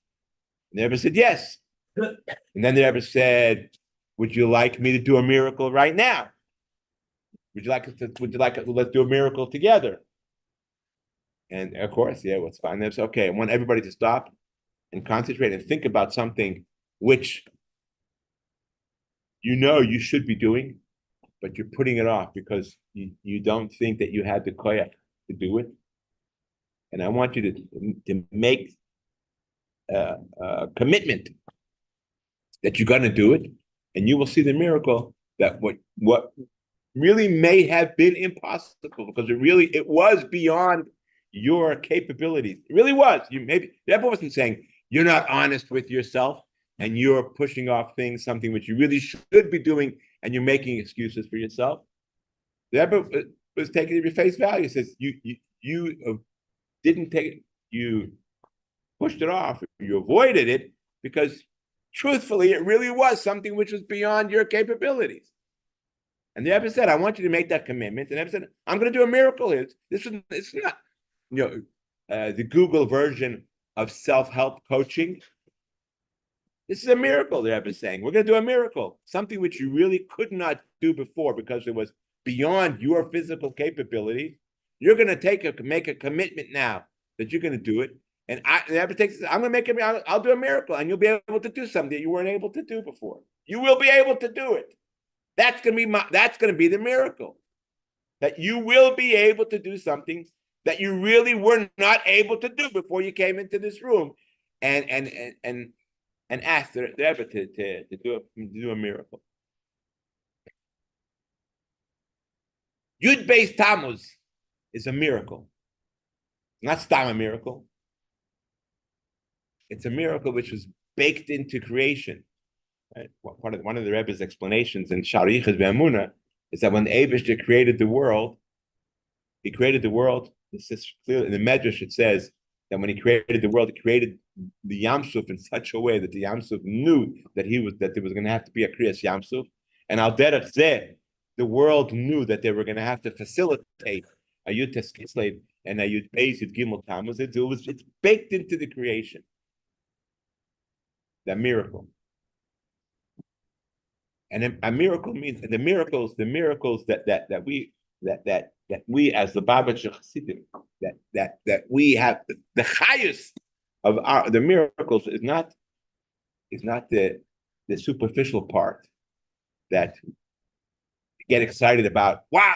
And the Rebbe said, "Yes." And then the Rebbe said, "Would you like me to do a miracle right now? Let's do a miracle together?" And of course, yeah, what's fine. That's okay. I want everybody to stop and concentrate and think about something which you should be doing, but you're putting it off because you don't think that you had the koyach to do it. And I want you to make a commitment that you're going to do it, and you will see the miracle that what really may have been impossible, because it was beyond your capabilities. It really was. The Rebbe wasn't saying You're not honest with yourself, and you're pushing off things, something which you really should be doing, and you're making excuses for yourself. The Rebbe was taking it at face value. He says you didn't take it, you pushed it off, you avoided it because truthfully, it really was something which was beyond your capabilities. And the Rebbe said, I want you to make that commitment. And the Rebbe said, I'm going to do a miracle. It's not, the Google version of self-help coaching. This is a miracle, the Rebbe is saying. We're going to do a miracle, something which you really could not do before because it was beyond your physical capability. You're going to make a commitment now that you're going to do it. And the Rebbe I'm going to I'll do a miracle, and you'll be able to do something that you weren't able to do before. You will be able to do it. That's going to be the miracle. That you will be able to do something that you really were not able to do before you came into this room, and ask the Rebbe to do a miracle. Yud Beis Tammuz is a miracle, not stam a miracle. It's a miracle which was baked into creation. Right? One of the Rebbe's explanations in Sharichas Ve'amunah is that when the Eibishter created the world, he created the world. This is clear in the Medrash. It says that when he created the world, he created the Yamsuf in such a way that the Yamsuf knew that there was going to have to be a Kriyas Yamsuf, and al derech zeh, the world knew that they were going to have to facilitate a Yud Tes Kislev and a Yud Beis Yud Gimel Tammuz. It's baked into the creation. That miracle. And a miracle means the miracles that we as the Lubavitch Chassidim, that we have the chayus of the miracles is not the superficial part that get excited about. Wow,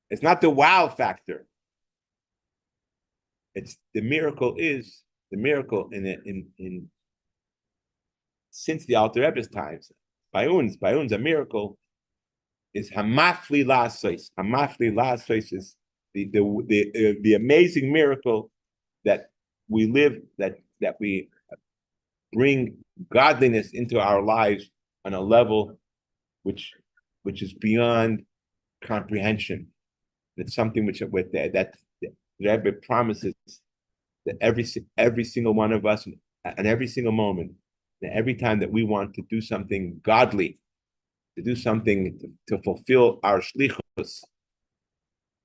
it's not the wow factor. It's the miracle in since the Alter Rebbe's times. Bayun's a miracle is hamafli la'asos. Hamafli la'asos is the amazing miracle that we live, that we bring godliness into our lives on a level which is beyond comprehension. It's something that the Rebbe promises that every single one of us, at every single moment, that every time that we want to do something godly, to do something to fulfill our shlichus,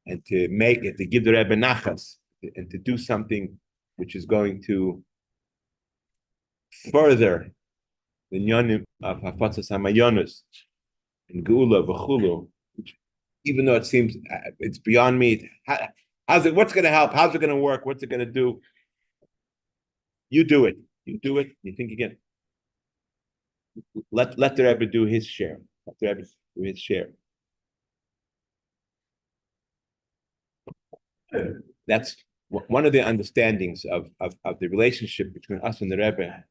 and to give the Rebbe nachas, and to do something which is going to further the nyanim of hafatzas hamayonus and geula v'chulu, even though it seems it's beyond me. What's going to help? How's it going to work? What's it going to do? You do it. You think again. Let the Rebbe do his share. Let the Rebbe do his share. That's one of the understandings of the relationship between us and the Rebbe.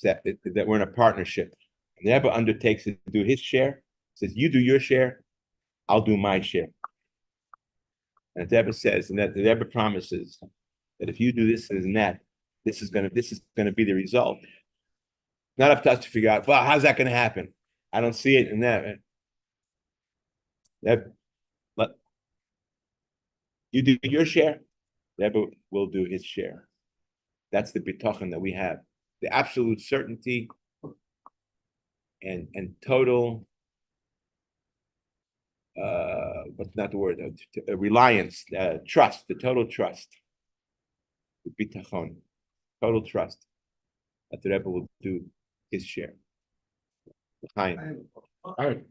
That we're in a partnership. And the Rebbe undertakes to do his share. Says, "You do your share, I'll do my share." And the Rebbe says, and that the Rebbe promises that if you do this and that, this is gonna be the result. Not up to us to figure out, well, how's that going to happen? I don't see it in that. You do your share, Rebbe will do his share. That's the bitachon that we have. The absolute certainty and total, what's not the word, reliance, trust, the total trust. The bitachon, total trust that the Rebbe will do his share. All right.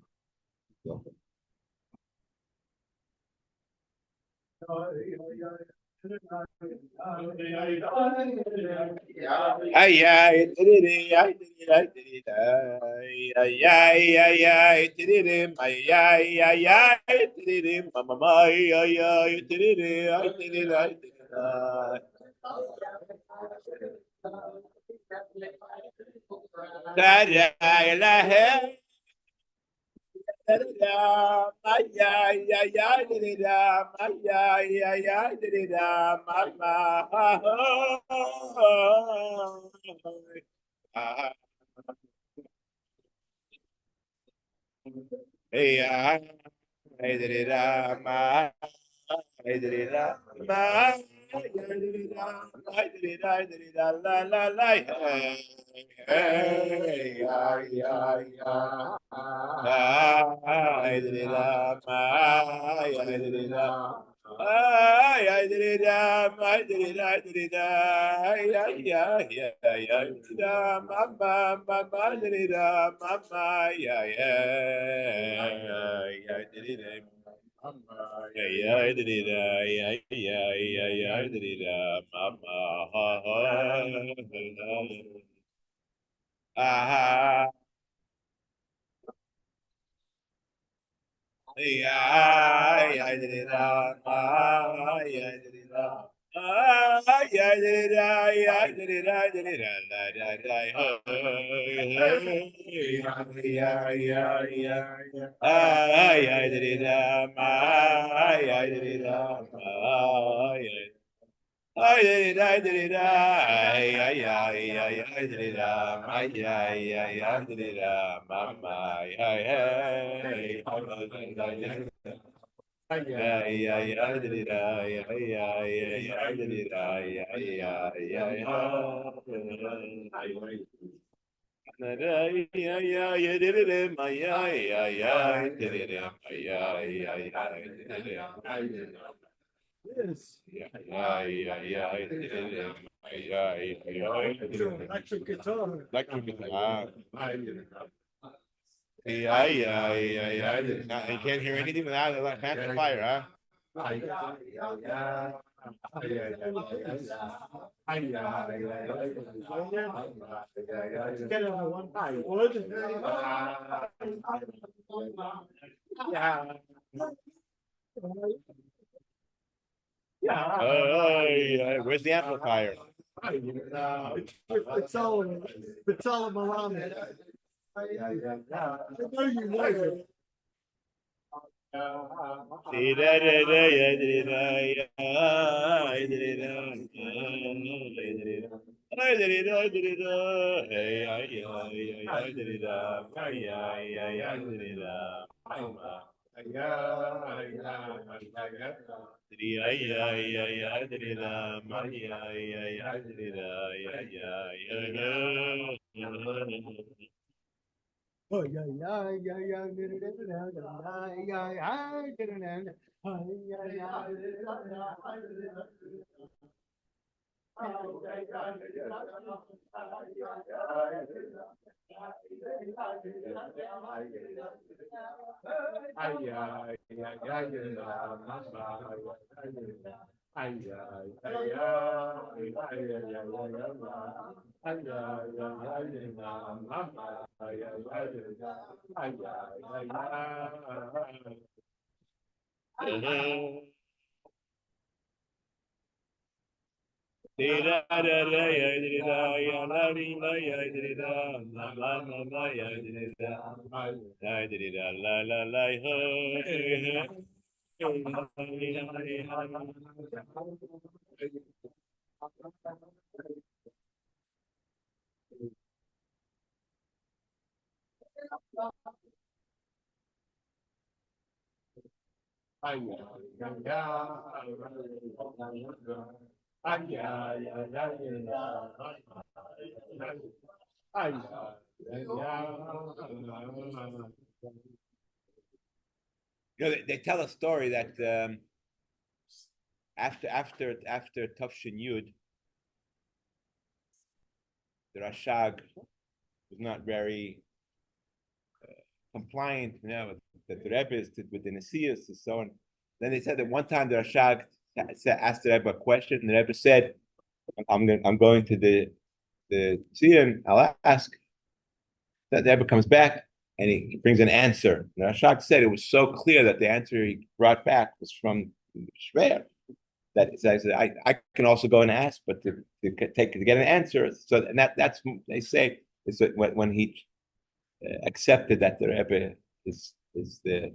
Electric guitar. You can't hear anything without the amplifier, huh? Get it on one time. Wood. Where's the amplifier? It's all around it. I know you like it. Oh yeah, yeah, yeah, yeah, They tell a story that after Tufshin Yud, the Rashag was not very compliant, that the Rebbe is with the Nesius and so on. Then they said that one time the Rashag asked the Rebbe a question, and the Rebbe said, "I'm going to the Tzion. I'll ask." That the Rebbe comes back and he brings an answer. And Rashag said it was so clear that the answer he brought back was from Shreya. That I said, I can also go and ask, but to get an answer. So and that's they say is that when he accepted that the Rebbe is is the.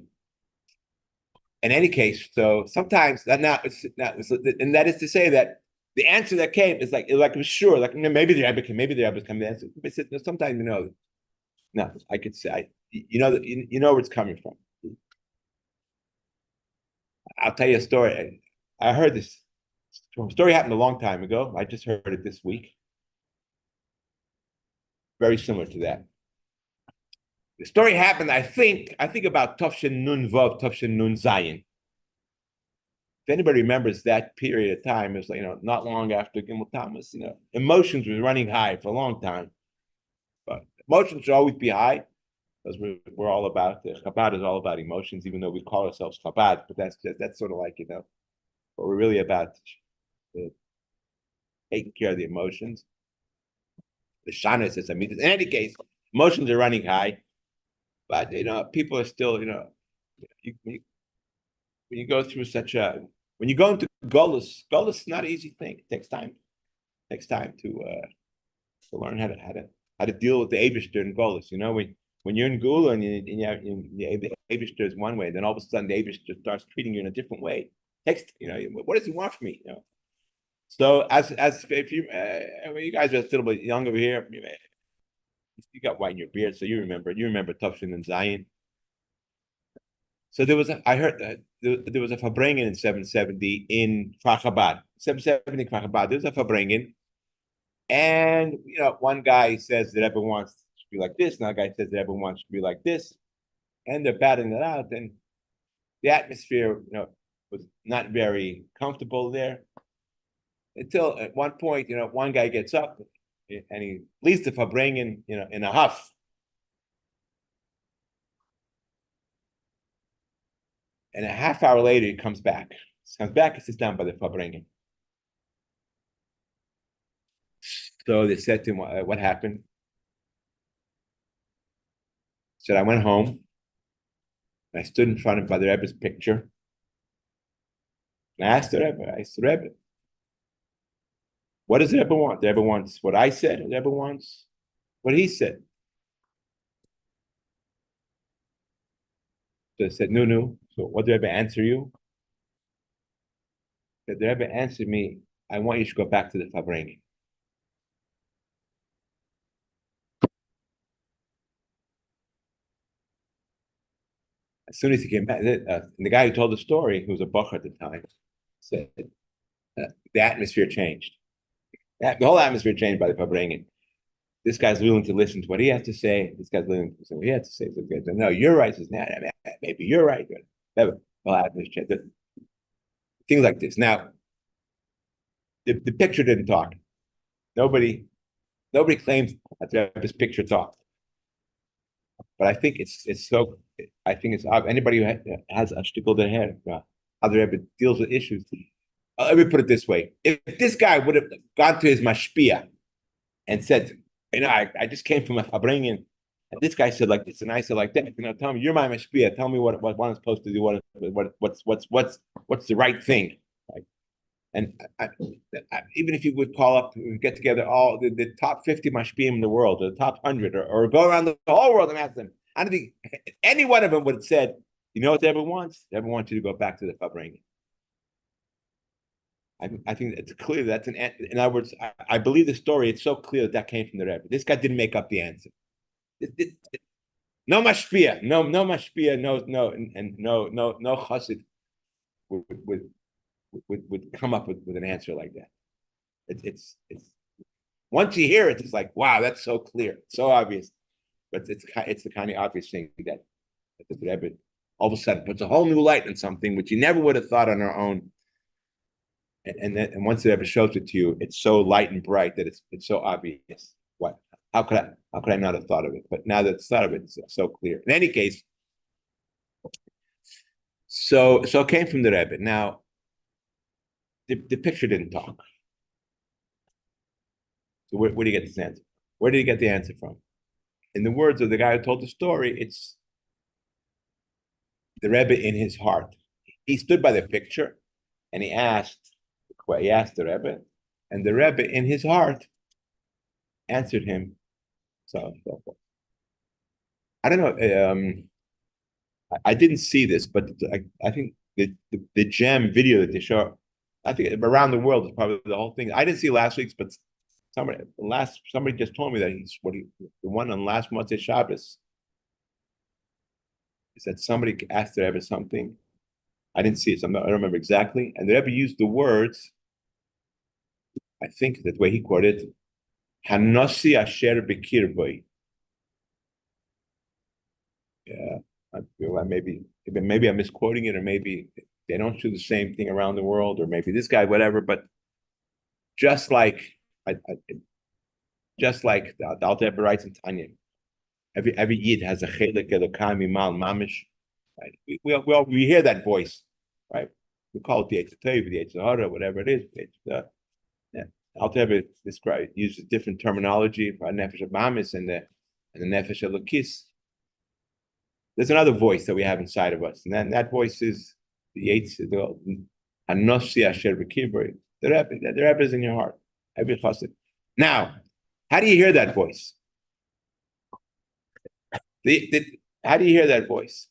In any case, so sometimes that now it's not, and that is to say that the answer that came is like it was sure, like maybe the Rebbe can, maybe the Rebbe can. The answer, but sometimes no, I could say, you know where it's coming from. I'll tell you a story. I heard this story happened a long time ago. I just heard it this week. Very similar to that. The story happened, I think about Tufshin Nun Vav, Tufshin Nun Zayin. If anybody remembers that period of time, it was like, not long after Gimel Tammuz, emotions were running high for a long time. But emotions should always be high, because we're all about Chabad is all about emotions, even though we call ourselves Chabad, but that's sort of like, what we're really about, taking care of the emotions. The Shana says, in any case, emotions are running high, but people are still, when you go through when you go into Golus is not an easy thing. It takes time. It takes time to learn how to deal with the Eibishter in Golus. When you're in Gula and the Eibishter is one way, then all of a sudden the Eibishter starts treating you in a different way. What does he want from me? So as if you guys are still a bit young over here, you got white in your beard, so you remember Tufshin and Zion. So I heard that there was a Farbrengen in 770 in Chabad. 770 in Chabad. There was a Farbrengen, and one guy says that Rebbe wants to be like this, another guy says that Rebbe wants to be like this, and they're battling it out, and the atmosphere, was not very comfortable there. Until at one point, one guy gets up and he leaves the Farbrengen, in a huff. And a half hour later, he comes back. And sits down by the Farbrengen. So they said to him, what happened? He said, I went home. And I stood in front of the Rebbe's picture. And I asked the Rebbe, what does the Rebbe want? The Rebbe wants what I said. The Rebbe wants what he said. So I said, no. So what did the Rebbe answer you? The Rebbe answered me, I want you to go back to the Farbrengen. As soon as he came back, the guy who told the story, who was a Bach at the time, said the atmosphere changed. The whole atmosphere changed by the Farbrengen. This guy's willing to listen to what he has to say. This guy's willing to listen to what he has to say. So said, no, you're right. Says, nah, maybe you're right. The whole atmosphere changed. Things like this. Now, the picture didn't talk. Nobody claims that this picture talked. But I think it's anybody who has a shtickle their head, how the Rebbe deals with issues. Let me put it this way: if this guy would have gone to his mashpia and said, I just came from a Farbrengen, and this guy said like this, and I said like that, tell me, you're my mashpia. Tell me what I'm supposed to do. What's the right thing? Right? And even if you would get together all the top 50 mashpiyim in the world, or the top 100, or go around the whole world and ask them, I don't think any one of them would have said, what the Rebbe wants? The Rebbe wants you to go back to the Farbrengen. I think it's clear that's in other words, I believe the story. It's so clear that came from the Rebbe. This guy didn't make up the answer. No mashpia, no mashpia, no chassid would come up with an answer like that. It's once you hear it, it's like, wow, that's so clear, so obvious. But it's the kind of obvious thing that the Rebbe all of a sudden puts a whole new light on something which you never would have thought on our own. And once it ever shows it to you, it's so light and bright that it's so obvious. What? How could I not have thought of it? But now that it's thought of it, it's so clear. In any case, so it came from the Rebbe. Now, the picture didn't talk. So where do you get this answer? Where did he get the answer from? In the words of the guy who told the story, it's the Rebbe in his heart. He stood by the picture, and he asked the Rebbe, and the Rebbe in his heart answered him. So forth. I don't know. I didn't see this, but I think the gem video that they show, I think around the world is probably the whole thing. I didn't see last week's, but somebody just told me that the one on last Motzei Shabbos. He said somebody asked the Rebbe something. I didn't see it, so I don't remember exactly. And the Rebbe used the words, I think that way he quoted, Hanosi Asher Bekirboy. Yeah, maybe I'm misquoting it, or maybe they don't do the same thing around the world, or maybe this guy, whatever. But just like the Alter Rebbe writes in Tanya, every Yid has a chelik elokam imal mamish. Right? We hear that voice, right? We call it the Eitz Tov, the Eitz Hara, whatever it is. Yeah. Alter Rebbe uses different terminology for nefesh abamis and the nefesh elokis. There's another voice that we have inside of us, and that voice is the Eitz Hanosi Asher B'Kibbur. The Rebbe is in your heart. Every chassid. Now, how do you hear that voice? How do you hear that voice?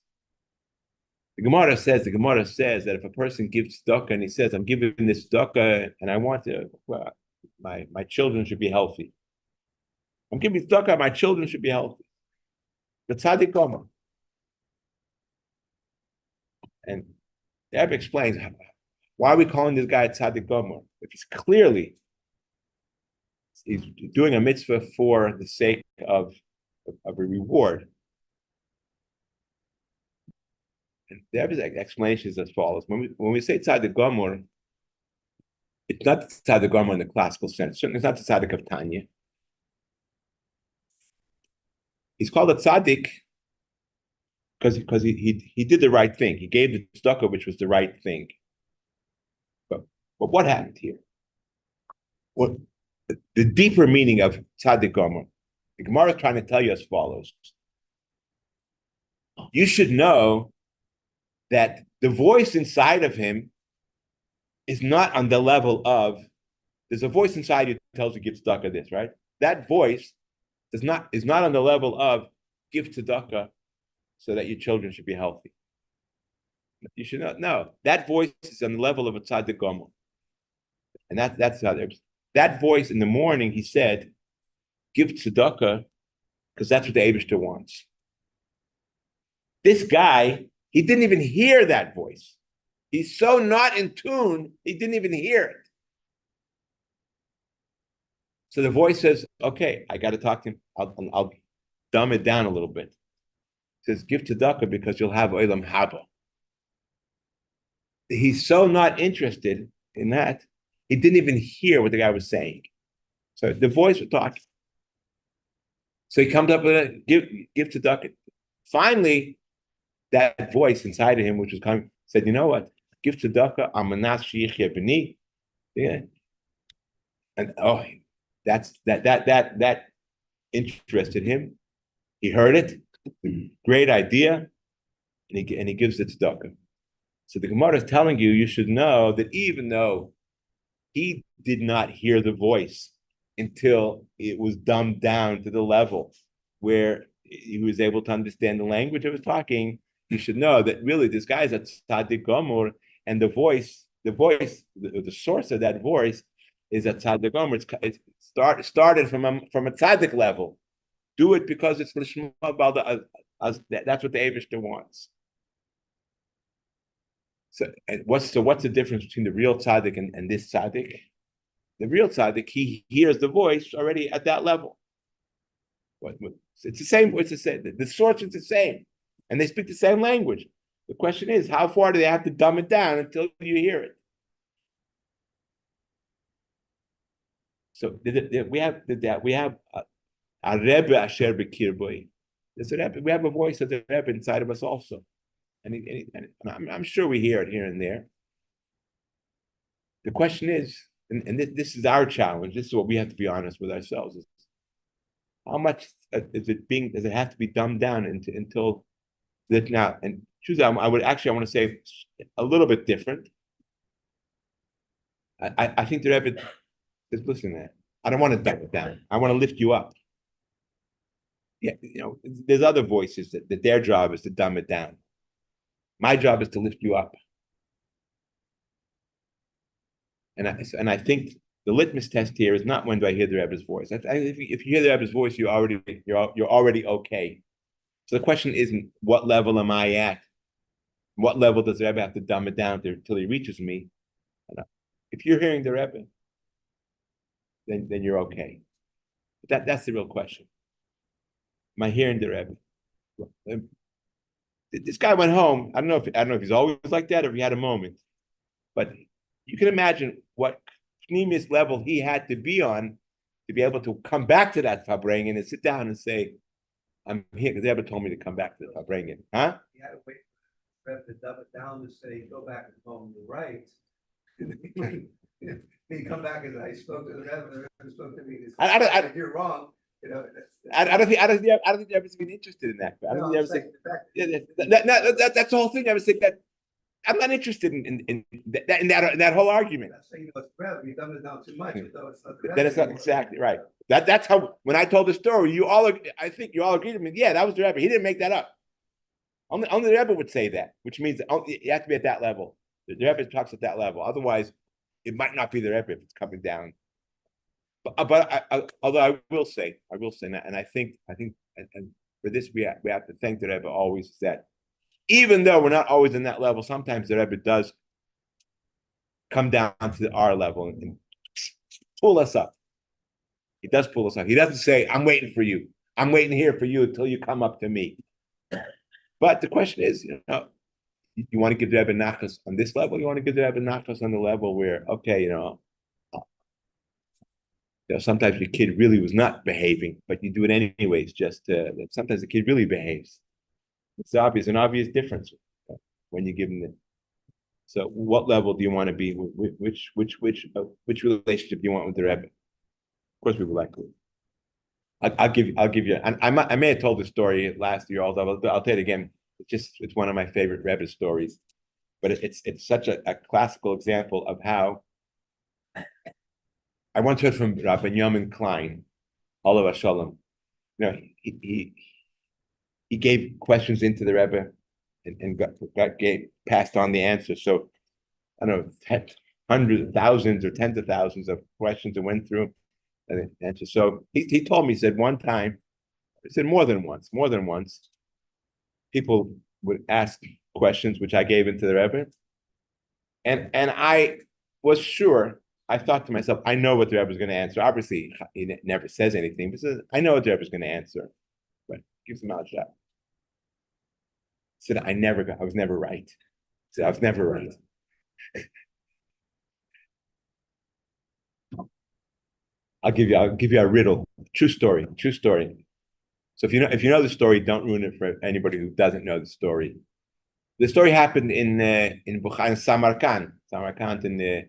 The Gemara says that if a person gives tzedakah and he says, "I'm giving this tzedakah and I want to, my children should be healthy. I'm giving tzedakah, my children should be healthy." The tzaddik Gomer. And the Rebbe explains why are we calling this guy tzaddik Gomer if he's doing a mitzvah for the sake of a reward. And the Rebbe's explanation is as follows: when we say tzaddik Gomer, it's not the tzaddik Gomer in the classical sense. Certainly, it's not the tzaddik of Tanya. He's called a tzaddik because he did the right thing. He gave the tzedakah, which was the right thing. But what happened here? What the deeper meaning of tzaddik Gomer? The Gemara is trying to tell you as follows: you should know that the voice inside of him is not on the level of. There's a voice inside you that tells you give tzedakah this, right? That voice is not on the level of give tzedakah so that your children should be healthy. You should not know. That voice is on the level of a tzaddik Gomer. And that's how there's that voice in the morning, he said, give tzedakah, because that's what the Eibishter wants. This guy, he didn't even hear that voice. He's so not in tune, he didn't even hear it. So the voice says, okay, I got to talk to him. I'll dumb it down a little bit. It says, give tzedakah because you'll have olam haba. He's so not interested in that, he didn't even hear what the guy was saying. So the voice was talking. So he comes up with a give tzedakah. Finally, that voice inside of him, which was coming, said, you know what? Give tzedakah, amanas shiyichya b'ni. Yeah. And that interested him. He heard it. Great idea. And he gives it tzedakah. So the Gemara is telling you should know that even though he did not hear the voice until it was dumbed down to the level where he was able to understand the language of his talking, you should know that really this guy is a tzaddik Gomer, and the source of that voice is a tzaddik Gomer. It started from a tzaddik level. Do it because it's l'shma balda. That's what the Eibishter wants. So what's the difference between the real tzaddik and this tzaddik? The real tzaddik, he hears the voice already at that level. It's the same. It's the same. The source is the same, and they speak the same language. The question is, how far do they have to dumb it down until you hear it? So we have a Rebbe Asher B'Kirboy. There's a Rebbe. We have a voice of the Rebbe inside of us also. And I'm sure we hear it here and there. The question is, and this is our challenge. This is what we have to be honest with ourselves: is how much does it have to be dumbed down until that now? And choose. I want to say a little bit different. I think the Rebbe says, listen, man, I don't want to dumb it down. I want to lift you up. Yeah, there's other voices that their job is to dumb it down. My job is to lift you up. And I think the litmus test here is not when do I hear the Rebbe's voice. If you hear the Rebbe's voice, you're already okay. So the question isn't what level am I at? What level does the Rebbe have to dumb it down till he reaches me? If you're hearing the Rebbe, then you're okay. That's the real question. Am I hearing the Rebbe? This guy went home. I don't know if he's always like that or if he had a moment, but you can imagine what pneumius level he had to be on to be able to come back to that Farbrengen and sit down and say, "I'm here," because the Rebbe told me to come back to the Farbrengen. Huh? You had to wait for Rebbe to dumb it down to say, go back and home, you're right. He come back and I spoke to the Rebbe spoke to me. You're wrong. You know, I don't think the Rebbe's been interested in that. I don't think the Rebbe's that's the whole thing. I was saying that I'm not interested in that whole argument. That's saying it's Rebbe. You dumbed it down too much. So it's not the Then it's not exactly right. That's how when I told the story, I think you all agreed with me. Yeah, that was the Rebbe. He didn't make that up. Only the Rebbe would say that, which means you have to be at that level. The Rebbe talks at that level. Otherwise, it might not be the Rebbe if it's coming down. But although I will say that, and I think and for this we have to thank the Rebbe always that even though we're not always in that level, sometimes the Rebbe does come down to our level and pull us up. He does pull us up. He doesn't say, "I'm waiting for you. I'm waiting here for you until you come up to me." But the question is, you want to give the Rebbe nachas on this level? You want to give the Rebbe nachas on the level where, okay, sometimes your kid really was not behaving, but you do it anyways. Sometimes the kid really behaves. It's an obvious difference when you give them the. So, what level do you want to be? Which relationship do you want with the Rebbe? Of course, we would like to. I'll give you. And I may have told the story last year. Although I'll tell it again. It's one of my favorite Rebbe stories, but it's such a classical example of how. I once heard from Rabbi Yamin Klein, Olav Shalom. He gave questions into the Rebbe and passed on the answers. So I don't know, hundreds of thousands or tens of thousands of questions that went through and answers. So he told me, he said one time, he said more than once, people would ask questions which I gave into the Rebbe, and I was sure. I thought to myself, I know what the Rebbe is going to answer. Obviously, he never says anything, but says, I know what the Rebbe is going to answer. But gives him out shot. Said, I was never right. Said, I was never right. I'll give you a riddle. True story. So if you know the story, don't ruin it for anybody who doesn't know the story. The story happened in Samarkand in the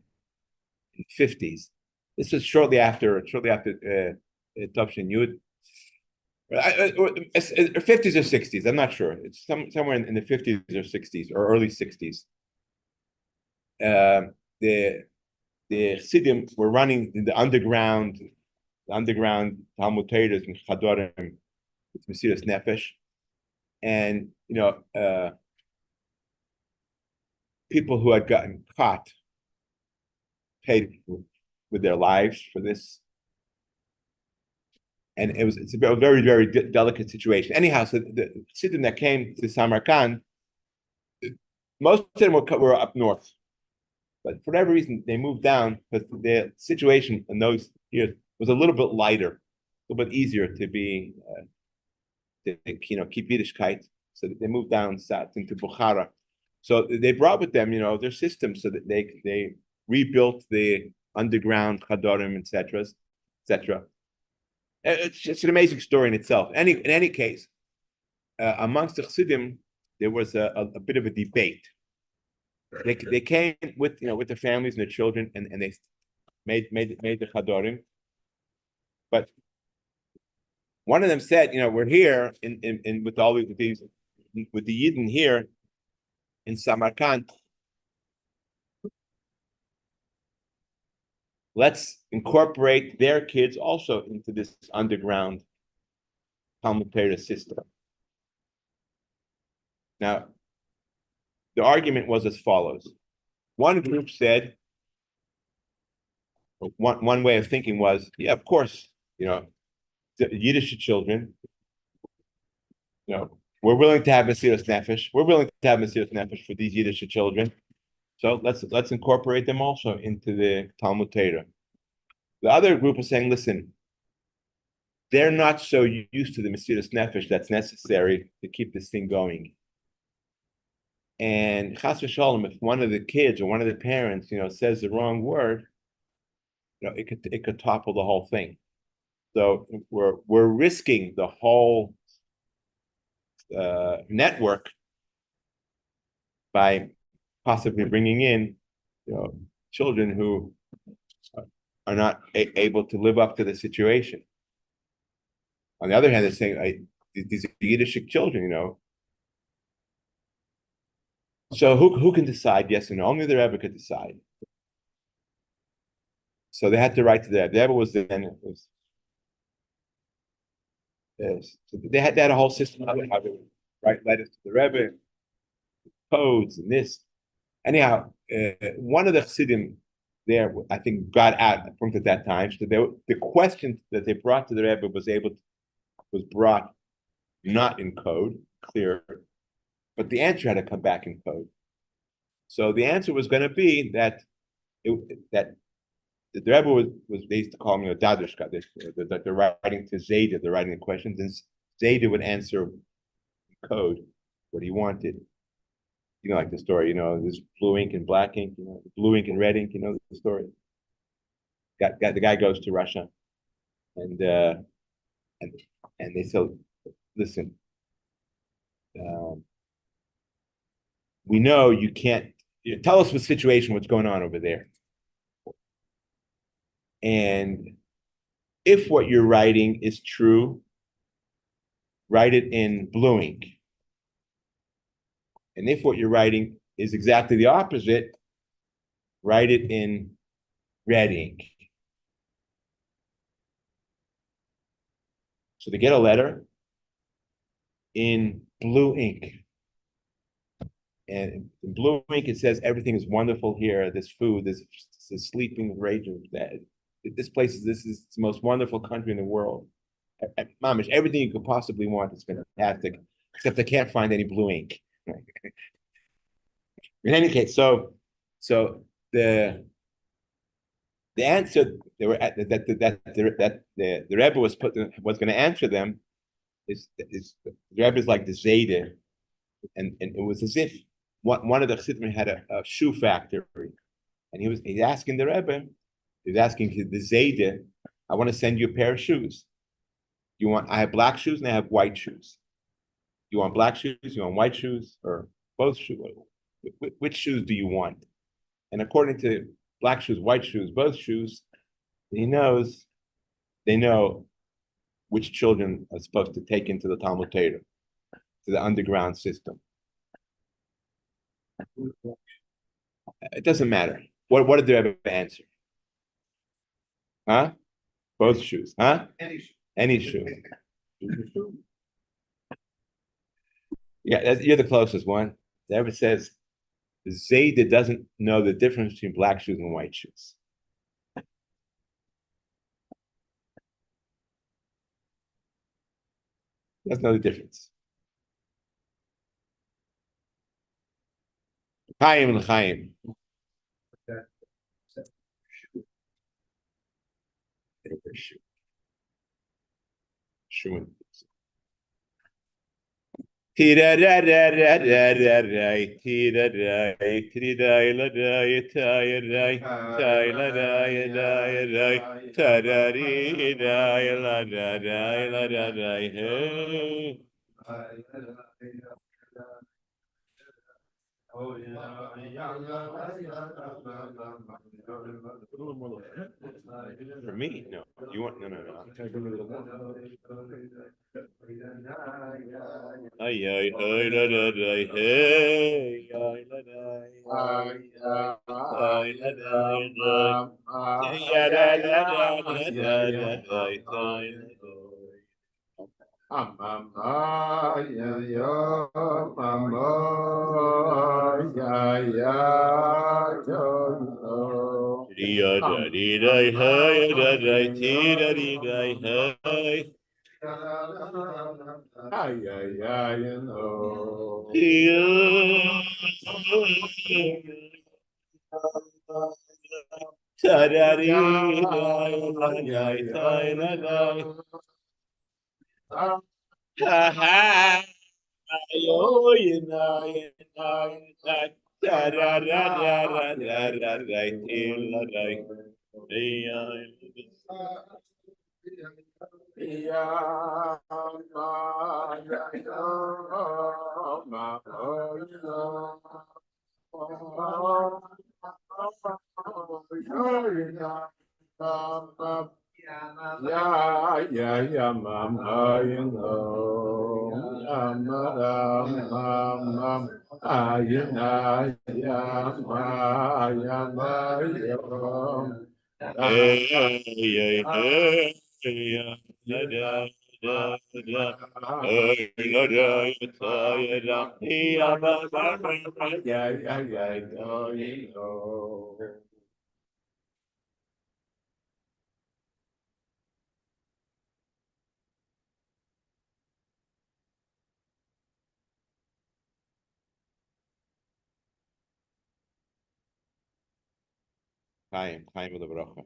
50s. This was shortly after Topshin Yud, 50s or 60s. I'm not sure. It's somewhere in the 50s or 60s or early 60s. The Chassidim were running in the underground Talmud Torahs and Chadorim with Mesiras Nefesh, and people who had gotten caught paid with their lives for this, and it's a very, very delicate situation. Anyhow, so the Chassidim that came to Samarkand, most of them were up north, but for whatever reason they moved down because the situation in those years was a little bit lighter, a little bit easier to be keep Yiddishkeit. So they moved down south into Bukhara. So they brought with them their systems so that they rebuilt the underground chadorim, etc. It's just an amazing story in itself. In any case, amongst the Chassidim, there was a bit of a debate. They came with their families and their children, and they made the chadorim. But one of them said, we're here in with all of these with the Yidden here in Samarkand. Let's incorporate their kids also into this underground Talmud Torah system. Now, the argument was as follows. One group said, one way of thinking was, yeah, of course, the Yiddish children, we're willing to have Mesiras Nefesh. We're willing to have Mesiras Nefesh for these Yiddish children. So let's incorporate them also into the Talmud Torah. The other group is saying, listen, they're not so used to the Mesiras Nefesh that's necessary to keep this thing going. And Chas v'Shalom, if one of the kids or one of the parents, says the wrong word, it could topple the whole thing. So we're risking the whole network by possibly bringing in, children who are not able to live up to the situation. On the other hand, they're saying these are Yiddish children, So who can decide yes or no? Only the Rebbe could decide. So they had to write to the Rebbe. The Rebbe was then. So they had a whole system of how to write letters to the Rebbe, codes and this. Anyhow, one of the Chassidim there, I think, got out from at that time. So the question that they brought to the Rebbe was brought not in code, clear, but the answer had to come back in code. So the answer was going to be that the Rebbe was they used to call him a Dadushka. They're writing to Zayda, they're writing the questions, and Zayda would answer in code what he wanted. Like the story, there's blue ink and black ink, blue ink and red ink, the story. The guy goes to Russia, and they said, listen, we know you can't tell us the situation, what's going on over there. And if what you're writing is true, write it in blue ink. And if what you're writing is exactly the opposite, write it in red ink. So they get a letter in blue ink. And in blue ink, it says everything is wonderful here. This food, this sleeping arrangement, this is the most wonderful country in the world. Mamish, everything you could possibly want is fantastic, except I can't find any blue ink. In any case, so the answer that the Rebbe was going to answer them is the Rebbe is like the Zayde, and it was as if one of the Chassidim had a shoe factory, and he's asking the Rebbe, he's asking the Zayde, I want to send you a pair of shoes. I have black shoes and I have white shoes. You want black shoes? You want white shoes, or both shoes? Which shoes do you want? And according to black shoes, white shoes, both shoes, they know which children are supposed to take into the Talmud Torah, to the underground system. It doesn't matter. What did the Rebbe answer? Huh? Both shoes. Huh? Any shoe. Yeah, you're the closest one. The Rebbe says Zayda doesn't know the difference between black shoes and white shoes. Doesn't know the difference. Chaim l'chaim. Shoe. For me, no. You want no. I'm trying to give it a little more. Ay ay ay la la la hey ay la la ay ay la la ya la la la la la Chaim with the bracha.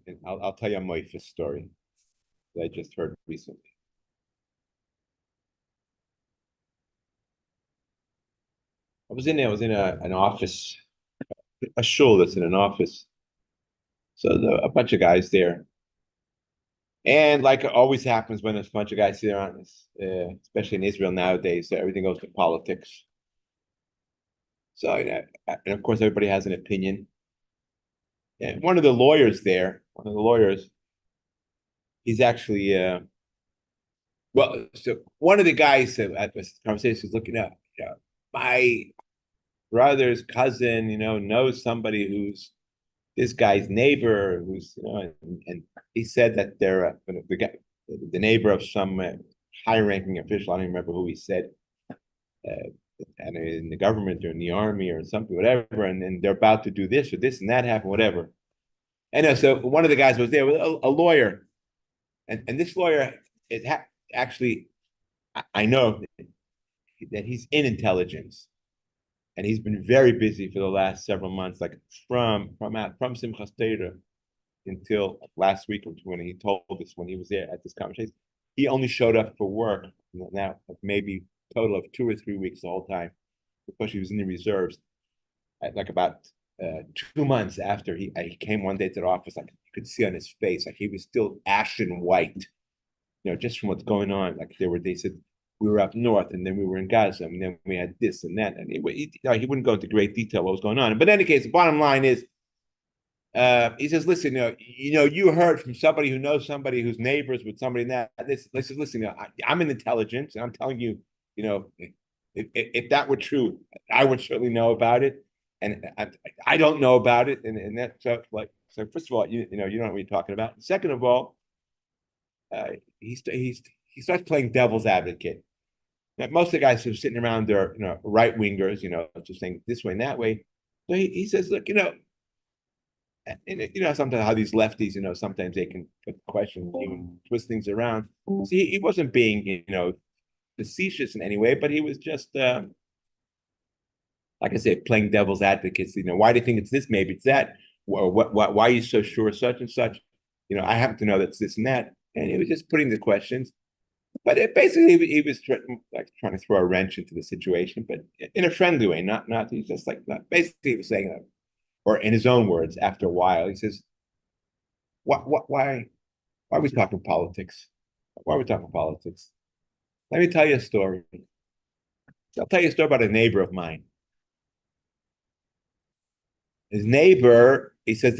and I'll tell you a Moifus story that I just heard recently. I was in an office, a shul that's in an office. So a bunch of guys there. And like it always happens when there's a bunch of guys there on this, especially in Israel nowadays, so everything goes to politics. So, and of course, everybody has an opinion. And one of the lawyers, he's actually, so one of the guys at this conversation was looking up, my brother's cousin, knows somebody who's this guy's neighbor, who's, and he said that they're the neighbor of some high-ranking official. I don't even remember who he said, and in the government or in the army or something, whatever. And then they're about to do this or this and that happen, whatever. And so one of the guys was there with a lawyer, and this lawyer actually, I know that he's in intelligence. And he's been very busy for the last several months, like from Simchas Torah until last week when he told us when he was there at this conversation. He only showed up for work now, maybe a total of 2 or 3 weeks the whole time, because he was in the reserves. Like about 2 months after he came one day to the office, like you could see on his face, like he was still ashen white, just from what's going on. Like they said, we were up north, and then we were in Gaza, and then we had this and that. And he wouldn't go into great detail what was going on. But in any case, the bottom line is, he says, listen, you heard from somebody who knows somebody who's neighbors with somebody that. Listen, I'm in intelligence, and I'm telling you, if that were true, I would certainly know about it, and I don't know about it, and that's so first of all, you don't know what you're talking about. Second of all, he starts playing devil's advocate. Most of the guys who are sitting around are, right wingers, just saying this way and that way. So he says, look, sometimes how these lefties, sometimes they can put questions, even twist things around. So he wasn't being, facetious in any way, but he was just, like I said, playing devil's advocates. Why do you think it's this? Maybe it's that. Or why are you so sure such and such? I happen to know that's this and that. And he was just putting the questions. But basically, he was trying to throw a wrench into the situation, but in a friendly way. Not he's just basically he was saying, or in his own words, after a while, he says, why are we talking politics? Why are we talking politics? Let me tell you a story. I'll tell you a story about a neighbor of mine. His neighbor says,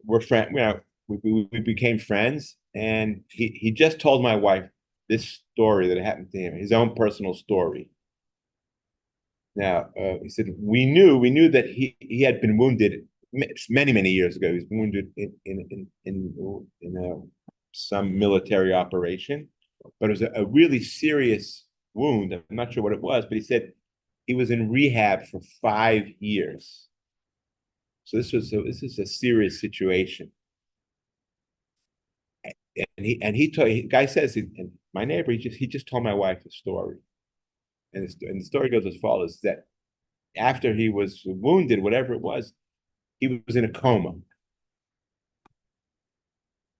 we're friends. We became friends, and he just told my wife this story that happened to him, his own personal story. Now, he said, we knew that he had been wounded many years ago. He was wounded in some military operation, but it was a really serious wound. I'm not sure what it was, but he said he was in rehab for 5 years. So this is a serious situation. And guy says, and my neighbor, he just told my wife the story. And the story goes as follows: that after he was wounded, whatever it was, he was in a coma.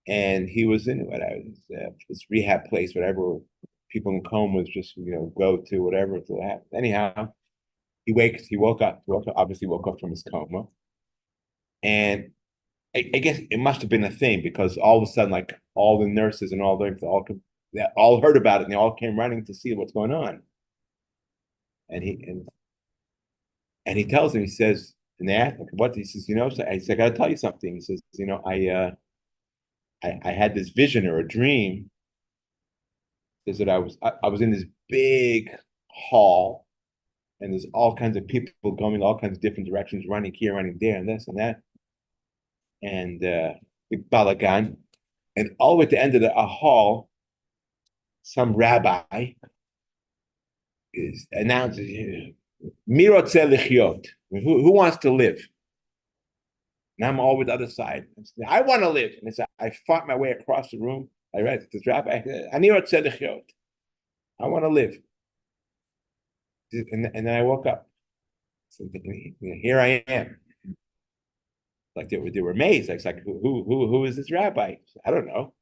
And he was in this rehab place, whatever people in comas just go to, whatever to happen. Anyhow, he woke up from his coma. And I guess it must have been a thing, because all of a sudden, like all the nurses and all they all heard about it, and they all came running to see what's going on. And he tells him, he says, and they ask him, what? He says, so I said, I gotta tell you something. He says, I had this vision or a dream. He says that I was in this big hall, and there's all kinds of people going all kinds of different directions, running here, running there, and this and that. And big balagan, and all the way at the end of a hall, some rabbi announces, who wants to live? And I'm all with the other side. I want to live. And I fought my way across the room. I read to this rabbi, I want to live. And then I woke up. So here I am. Like they were amazed. Like, it's like who is this rabbi? I don't know.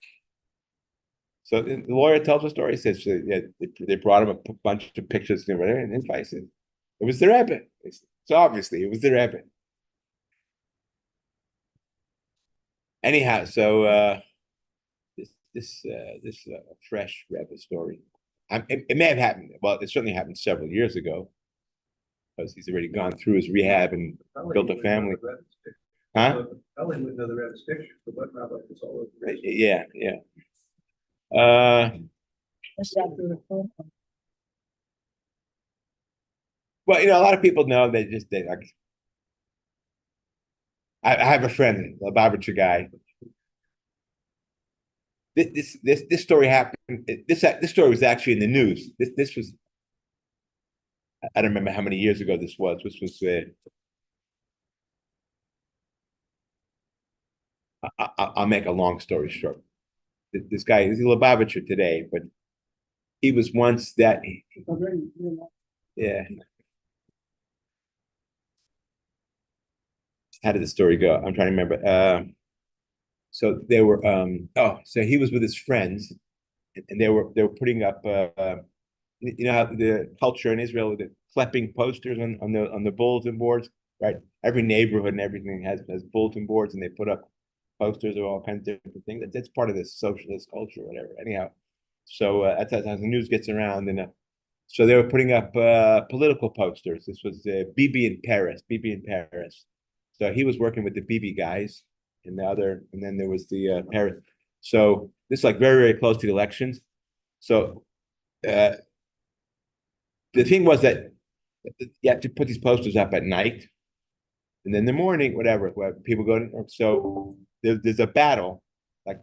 So the lawyer tells a story. He says they brought him a bunch of pictures and whatever, and his wife said it was the Rebbe. So obviously it was the Rebbe. Anyhow, so this fresh Rebbe story. It may have happened. Well, it certainly happened several years ago, because he's already gone through his rehab and built a family. Huh? Probably wouldn't know the Rebbe's picture, but what rabbi is all over the rest. Yeah. Well, a lot of people know they like. I have a friend, a Lubavitch guy. This story happened. This story was actually in the news. This was. I don't remember how many years ago this was. This was. I'll make a long story short. This guy is a Lubavitcher today, but he was once that. Yeah. How did the story go? I'm trying to remember. So they were. So he was with his friends, and they were putting up. How the culture in Israel with the klepping posters on the bulletin boards, right? Every neighborhood and everything has bulletin boards, and they put up posters of all kinds of different things. That's part of this socialist culture, whatever. Anyhow, so that's how the news gets around, and so they were putting up political posters. This was Bibi in Paris. So he was working with the Bibi guys, and then there was the Paris. So this is like very, very close to the elections. So the thing was that you have to put these posters up at night, and then in the morning, whatever, where people go. So there's a battle, like